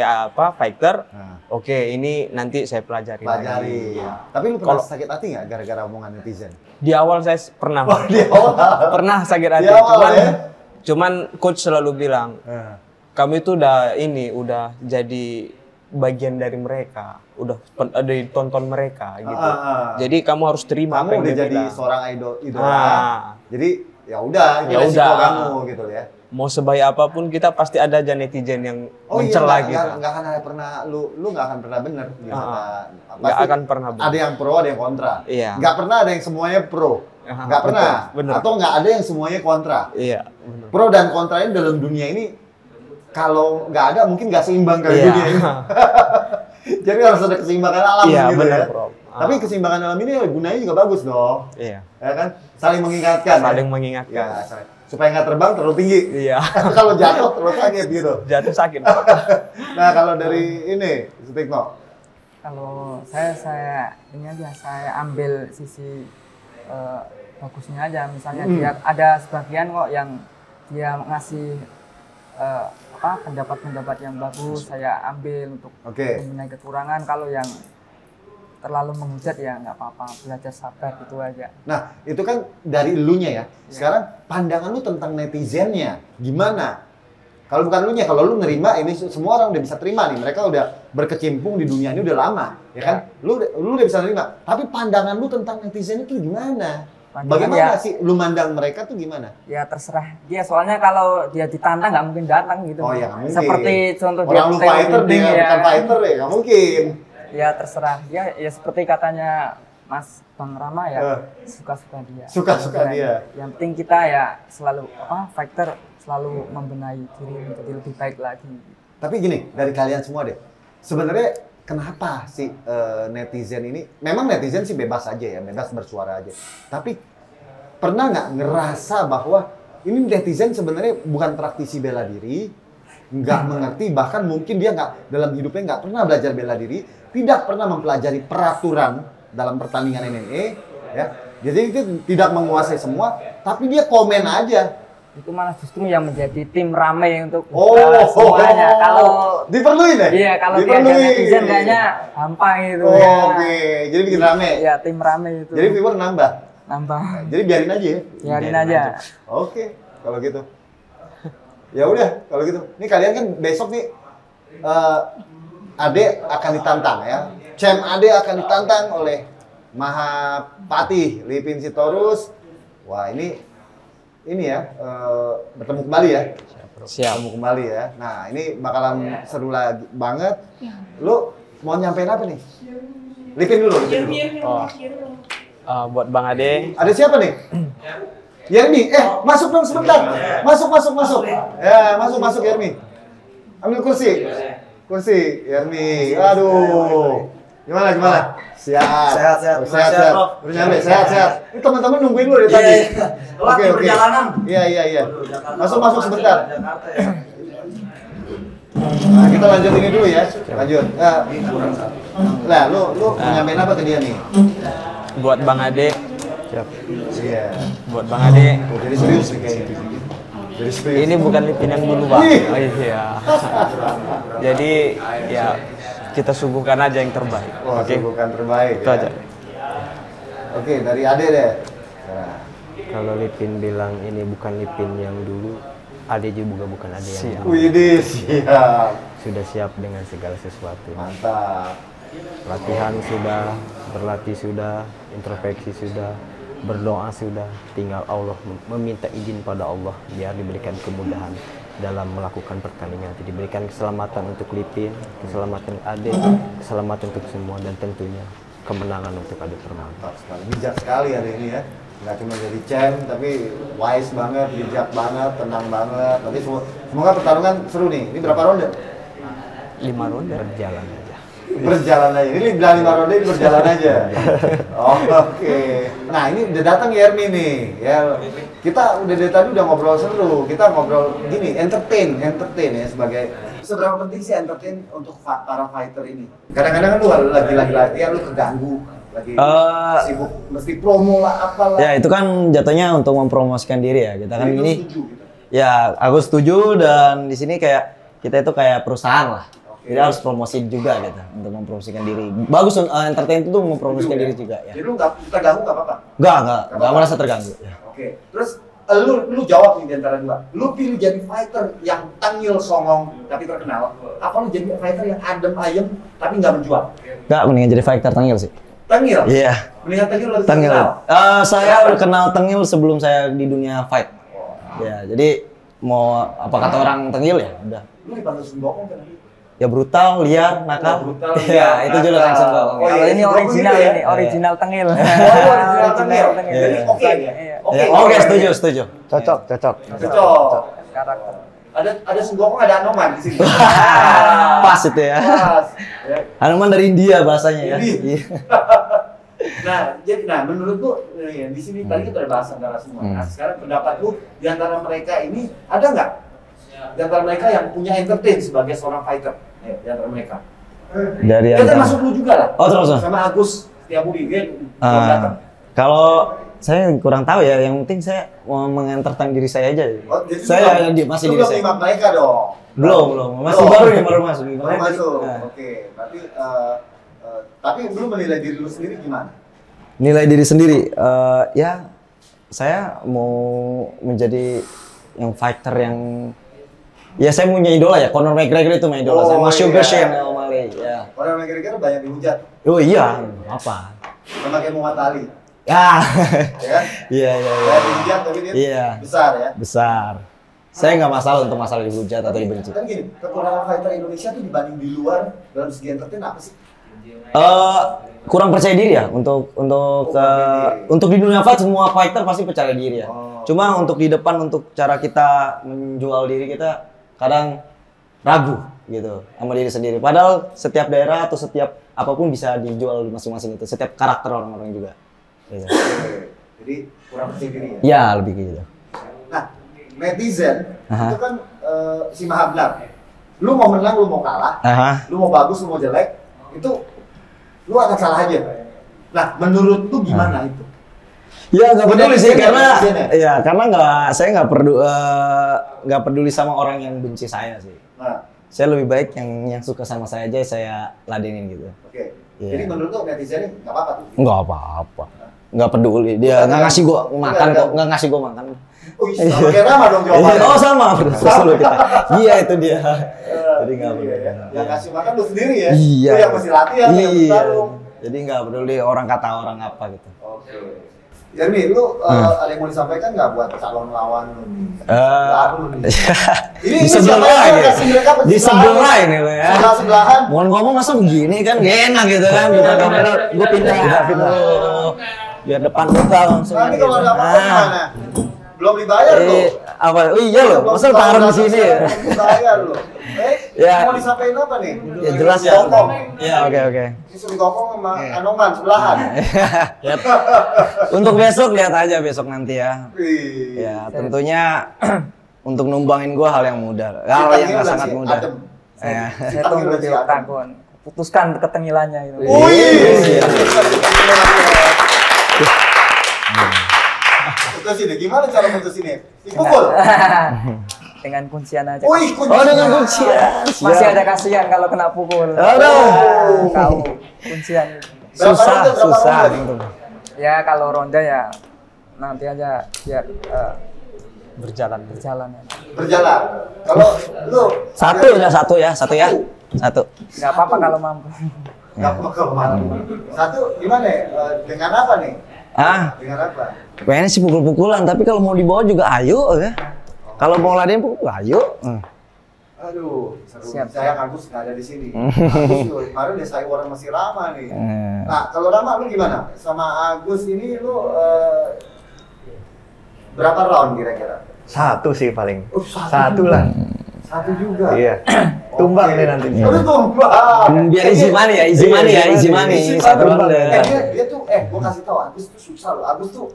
fighter, ini nanti saya pelajari. Lagi. Tapi lu pernah sakit hati nggak gara-gara omongan netizen? Di awal saya pernah. Di awal pernah sakit hati. Cuman coach selalu bilang, kamu itu udah jadi bagian dari mereka, udah ditonton mereka gitu. Jadi kamu harus terima. Kamu udah jadi seorang idola. Jadi ya udah, ini resiko kamu gitu ya. Mau sebaik apapun kita pasti ada aja netizen yang mencela gitu. Nggak akan pernah lu nggak akan pernah benar gitu. Nggak akan pernah benar. Ada yang pro, ada yang kontra. Iya. Nggak pernah ada yang semuanya pro. Nggak pernah. Bener. Atau nggak ada yang semuanya kontra. Iya. Bener. Pro dan kontra ini dalam dunia ini kalau nggak ada mungkin nggak seimbang kali dunia ini. Jadi harus ada keseimbangan alam gitu bener, ya. Bro. Tapi keseimbangan alam ini gunanya juga bagus dong. Iya. Ya kan? Saling mengingatkan. Mengingatkan. Ya, supaya nggak terbang terlalu tinggi. Iya. Kalau jatuh terlalu sakit gitu. Jatuh sakit. Nah, kalau dari ini, Sutikno. Kalau saya ambil sisi bagusnya aja. Misalnya dia ada sebagian kok yang dia ngasih pendapat-pendapat yang bagus, saya ambil untuk membenahi kekurangan. Kalau yang terlalu menghujat ya nggak apa-apa, belajar sabar gitu aja. Nah, itu kan dari elunya ya. Sekarang pandangan lu tentang netizennya gimana? Kalau bukan elunya, kalau lu nerima ini semua orang udah bisa terima nih. Mereka udah berkecimpung di dunia ini udah lama, ya kan? Lu udah bisa nerima. Tapi pandangan lu tentang netizen itu gimana? Bagaimana sih lu mandang mereka tuh gimana? Ya terserah dia, soalnya kalau dia ditantang nggak mungkin datang gitu. Oh ya, mungkin. Seperti contoh orang lu fighter dia bukan fighter ya, nggak mungkin. Ya terserah dia, ya seperti katanya Mas Bang Rama ya, suka-suka dia. Suka-suka dia. Yang penting kita ya selalu fighter selalu membenahi diri menjadi lebih baik lagi. Tapi gini, dari kalian semua deh, sebenarnya kenapa sih netizen ini? Memang netizen sih bebas aja ya, bebas bersuara aja. Tapi pernah nggak ngerasa bahwa ini netizen sebenarnya bukan praktisi bela diri, nggak mengerti, bahkan mungkin dia nggak dalam hidupnya nggak pernah belajar bela diri, tidak pernah mempelajari peraturan dalam pertandingan MMA, ya. Jadi itu tidak menguasai semua, tapi dia komen aja. Itu malah justru yang menjadi tim rame untuk semuanya. Kalau diperluin ya? Iya, kalau dia ada netizen kayaknya gampang gitu. Oke, jadi bikin rame. Iya, tim rame itu. Jadi viewer nambah. nambah. Jadi biarin aja ya. Biarin aja. Oke, kalau gitu. Ya udah, kalau gitu. Ini kalian kan besok nih Ade akan ditantang ya. Champ Ade akan ditantang oleh Mahapati Lipin Sitorus. Wah, ini ya bertemu kembali ya. Siap. Bertemu kembali ya. Nah, ini bakalan seru lagi banget. Lu mau nyampein apa nih? Lipin dulu. Oh. Buat Bang Ade. Ada siapa nih? Yermi, masuk dong sebentar. Masuk. Ya, masuk Yermi. Ambil kursi. Yermi. Aduh. Gimana? Sehat. Udah nyampe, sehat. Ini teman-teman nungguin lu dari tadi. Oke. Iya. Masuk sebentar. Nah, kita lanjut ini dulu ya. Lanjut. Lah, lu nyampein apa ke dia nih? Buat Bang Ade. Siap. Iya. Buat Bang Ade. Jadi serius nih kayaknya. Jadi serius. Ini bukan Lipin yang dulu, Bang. Ih. Oh iya. Jadi ya kita suguhkan aja yang terbaik. Wah, Oke. bukan terbaik. Itu ya. aja. Oke, dari Ade deh. Nah, Kalau Lipin bilang ini bukan Lipin yang dulu, Ade juga bukan Ade yang dulu. Widih, siap. Sudah siap dengan segala sesuatu. Mantap. Latihan sudah, berlatih sudah, introspeksi sudah, berdoa sudah. Tinggal Allah meminta izin pada Allah biar diberikan kemudahan dalam melakukan pertandingan. Diberikan keselamatan untuk Lipin, keselamatan Ade, keselamatan untuk semua, dan tentunya kemenangan untuk Ade Permana. Mantap sekali. Bijak sekali hari ini ya. Nggak cuma jadi champ, tapi wise banget, bijak banget, tenang banget. Nanti semoga pertarungan seru nih. Ini berapa ronde? 5 ronde. Berjalan aja. Berjalan aja. Ini bilang 5 ronde, ini berjalan aja. Oke. Nah, ini udah datang Yermi nih. Ya, kita udah dari tadi udah ngobrol seru. Kita ngobrol gini, entertain ya sebagai seberapa penting sih entertain untuk para fighter ini? Kadang-kadang kan lu lagi latihan lu keganggu, lagi sibuk mesti promo lah apalah. Ya itu kan jatuhnya untuk mempromosikan diri ya. Kita kan Jadi lu ini setuju gitu? ya aku setuju, dan di sini kayak kita itu kayak perusahaan lah. Jadi harus promosi juga gitu untuk mempromosikan diri. Bagus entertain itu mempromosikan diri juga ya. Jadi lu nggak terganggu nggak apa-apa? Enggak merasa terganggu. Ya. Oke. Terus lu jawab nih di antara dua. Lu pilih jadi fighter yang tengil songong tapi terkenal, apa lu jadi fighter yang adem ayem tapi nggak menjual? Enggak, mendingan jadi fighter tengil sih. Tengil? Iya. Mendingan tengil lebih Tengil. terkenal? Saya kenal tengil sebelum saya di dunia fight. Ya, jadi mau apa kata orang tengil ya udah. Lu dipanggil Sundokong kan? Ya brutal, liar, nakal. Brutal, Ya, liar, itu julukan nakal. Sundokong. Oh, Kalau iya, ini Sundokong original gitu ya? ini, original tengil. Original tengil. tengil. Jadi oke ya? Iya. Oke. Oke, setuju. Cocok. Cocok. Karakter. Ada Sundokong, ada Anoman di sini. Pas itu ya. Pas. Ya. Hanuman dari India bahasanya ya. India. Iya. Nah, menurut lu ya, di sini tadi kita udah bahas antara semua. Nah, sekarang pendapat lu di antara mereka ini ada nggak? Di antara mereka yang punya entertain sebagai seorang fighter? Ya, di antara mereka. Dari Ya termasuk lu juga lah. Oh, termasuk. Sama Agus Setiabudi dia belum Ah, datang. kalau saya kurang tahu ya, yang penting saya mau mengentertain diri saya aja. Oh, jadi Saya lu masih lu diri belum saya. nyimak mereka dong. Belum. Masih Belum. baru nih, baru masuk. Baru masuk. Nah. Oke, berarti tapi lu menilai diri lu sendiri gimana? Nilai diri sendiri, ya saya mau menjadi yang fighter yang, ya saya punya idola ya, Conor McGregor itu main idola saya, Oh, Mas Sugar iya. Shane O'Malley, ya. Orang kira-kira banyak dihujat Oh iya, apa? sama kayak Muhammad Ali, Ya, ya kan? iya. Banyak dihujat tapi dia Iya. besar ya. Besar. Saya nggak masalah untuk masalah dihujat atau dibenci. Kan gini, kekurangan fighter Indonesia tuh dibanding di luar dalam segi entertain apa sih? Kurang percaya diri ya untuk di dunia fight, semua fighter pasti percaya diri ya. Oh. Cuma untuk di depan, untuk cara kita menjual diri kita kadang ragu gitu sama diri sendiri. Padahal setiap daerah atau setiap apapun bisa dijual masing-masing itu. Setiap karakter orang-orang juga. Gitu. Oke. Jadi kurang percaya diri ya. Ya lebih gitu. Nah, netizen Aha. itu kan si Maha Benar. Lu mau menang, lu mau kalah, Aha. lu mau bagus, lu mau jelek, itu lu akan salah aja. Nah, menurut lu gimana itu? Ya nggak peduli sih, Netizen ya, karena netizen ya? ya karena saya nggak peduli sama orang yang benci saya sih. Nah, Saya lebih baik yang suka sama saya aja saya ladenin gitu. oke. Iya. Jadi menurut lu netizen ini nggak apa-apa tuh? Nggak apa-apa. nggak peduli. Dia nggak ngasih gua makan kok, nggak ngasih gua makan. Sama kayak Rama dong jawabannya. Oh sama, terus lu kita. Iya itu dia. Jadi nggak peduli. Yang ngasih makan lu sendiri ya. Iya. Lu yang masih latihan, yang bertarung. Jadi nggak peduli orang kata orang apa gitu. Oke. Jeremy, lu ada yang mau disampaikan nggak buat calon lawan lu nih? Ini di sebelah ini di sebelah ini lo ya. Sebelahan. Mohon ngomong masa begini kan gak enak gitu kan. Buka kamera, gue pindah. Biar depan muka langsung. Nanti kalau ada apa gimana? Belum dibayar loh. Apa? Oh iya loh, masa taruh di sini ya? Belum dibayar loh. Ya. Mau disampaikan apa nih? Ya jelas ya. Kokong. Ya oke. Disuruh kokong sama Anoman sebelahan. Yap. Untuk besok lihat aja besok nanti ya. Wih. Ya tentunya untuk numbangin gua hal yang mudah. Hal yang nggak sangat mudah. Ya. Saya tunggu di oktagon. Putuskan ketengilannya gitu. Wih. Putus ini, gimana cara putus ini? Dipukul? Dengan kuncian aja. Wih, kuncian. Oh dengan kuncian. Masih ada kasihan kalau kena pukul. Aduh. Kau kuncian. Susah. Ya kalau ronde ya nanti aja biar Berjalan. Berjalan. Kalau lu Satu ya. nggak apa-apa kalau mampu. nggak bakal mampu. Satu gimana? Dengan apa nih? Dengan apa? Pengen sih pukul-pukulan, tapi kalau mau dibawa juga ayo ya. Kalau mau latihan pukul, ayo. Aduh, seru. Siap. Saya Agus nggak ada di sini. Agus tuh, kemarin ya saya orang masih Rama nih. Nah, kalau Rama lu gimana? Sama Agus ini lu berapa round kira-kira? Satu sih paling. Satu lah. Satu juga. Iya. Tumbang nih nanti. Udah tumbang. Biar easy money ya. Satu round. Dia tuh, gua kasih tau, Agus tuh susah loh. Agus tuh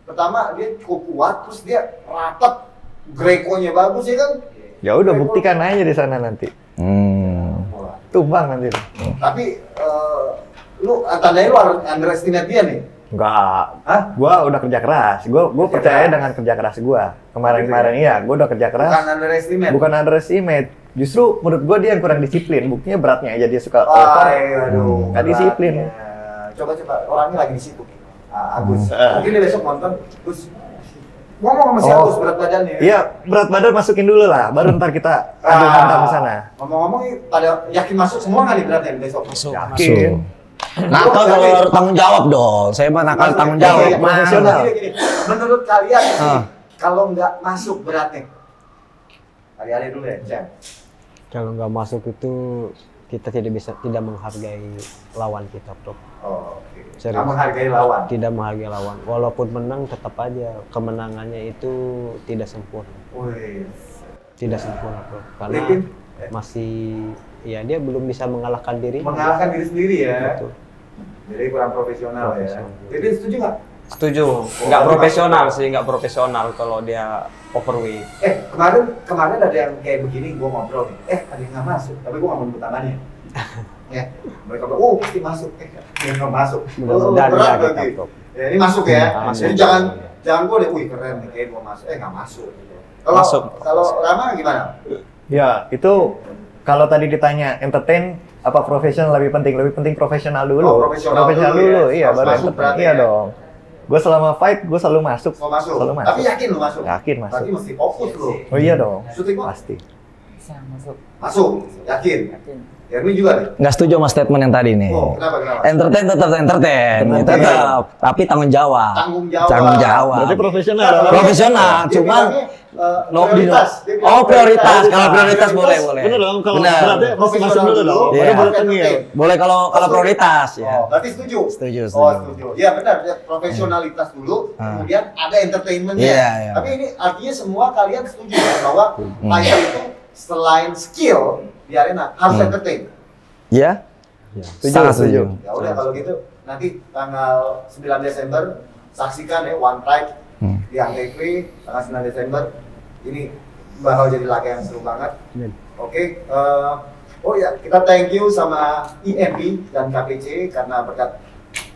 pertama dia cukup kuat, terus dia rapat, Greco-nya bagus ya kan? Ya udah buktikan aja di sana nanti. Tumbang nanti. Tapi lu tandanya lu underestimate dia nih. Enggak. Hah? Gua udah kerja keras. Gua percaya dengan kerja keras gua. Kemarin-kemarin iya, gua udah kerja keras. Bukan underestimate. Bukan underestimate. Justru menurut gua dia yang kurang disiplin. Buktinya beratnya aja dia suka aduh. Nggak disiplin. Coba orangnya lagi di situ. Agus. Mungkin dia besok nonton terus ngomong sama si Agus berat badannya. Iya, berat badan masukin dulu lah, baru ntar kita adu hantam di sana. Ngomong-ngomong pada yakin masuk semua nggak nih beratnya besok? Yakin. Nakal kalau harus tanggung jawab dong. Saya mah nakal tanggung jawab. Profesional. Gini. Menurut kalian kalau nggak masuk beratnya, hari-hari dulu ya, Cem. Kalau nggak masuk itu kita tidak menghargai lawan kita, Bro. Oh, oke. Serius. Nggak menghargai lawan. Tidak menghargai lawan. Walaupun menang tetap aja kemenangannya itu tidak sempurna. Wih. Tidak sempurna, Bro. Karena Mungkin masih ya dia belum bisa mengalahkan diri. mengalahkan diri sendiri ya. Betul. Jadi kurang profesional ya. Jadi setuju nggak? Setuju. Nggak profesional kalau dia overweight. Kemarin ada yang kayak begini, gua ngobrol nih. Ada yang nggak masuk, tapi gua nggak mau nyebut tangannya. Ya, mereka bilang, pasti masuk. Dia nggak masuk. Mudah-mudahan berat ya kita, berarti. Bro. Ya, ini masuk ya. Masuk. Jadi jangan gua deh, wih keren nih, kayak gua masuk. Nggak masuk. Masuk. Kalau Rama gimana? Ya, itu kalau tadi ditanya entertain apa profesional lebih penting? Lebih penting profesional dulu. Oh, profesional dulu ya. Iya, Harus baru masuk entertain. berarti Iya ya. dong. Gue selama fight, gue selalu masuk. Mau masuk. Selalu masuk. Tapi yakin lu masuk? Yakin masuk. Berarti mesti fokus lu. Oh iya dong. Syuting gua? Pasti. Bisa masuk. Masuk. Yakin. Yermi juga nih. Nggak setuju sama statement yang tadi nih. Oh, kenapa? Entertain tetap entertain, tetap. Tapi tanggung jawab. Tanggung jawab. Berarti profesional. Profesional, cuman prioritas. prioritas. Kalau prioritas boleh. Bener dong, kalau Bener. berarti mesti masuk dulu dong. Iya. Baru boleh tengil. Boleh kalau prioritas ya. Oh, berarti setuju? Setuju. Oh, setuju. Ya benar, ya, profesionalitas dulu, kemudian ada entertainment-nya. Iya. Tapi ini artinya semua kalian setuju ya bahwa fighter itu selain skill di arena harus entertain. Iya. Sangat setuju. Ya udah kalau gitu nanti tanggal 9 Desember saksikan ya One Pride di Antv tanggal 9 Desember. Ini bakal jadi laga yang seru banget. Oke, oh ya kita thank you sama IMB dan KPC karena berkat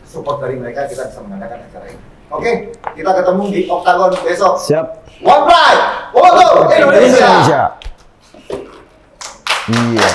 support dari mereka kita bisa mengadakan acara ini. Oke, kita ketemu di Octagon besok. Siap. One Pride, Foto Indonesia. Iya.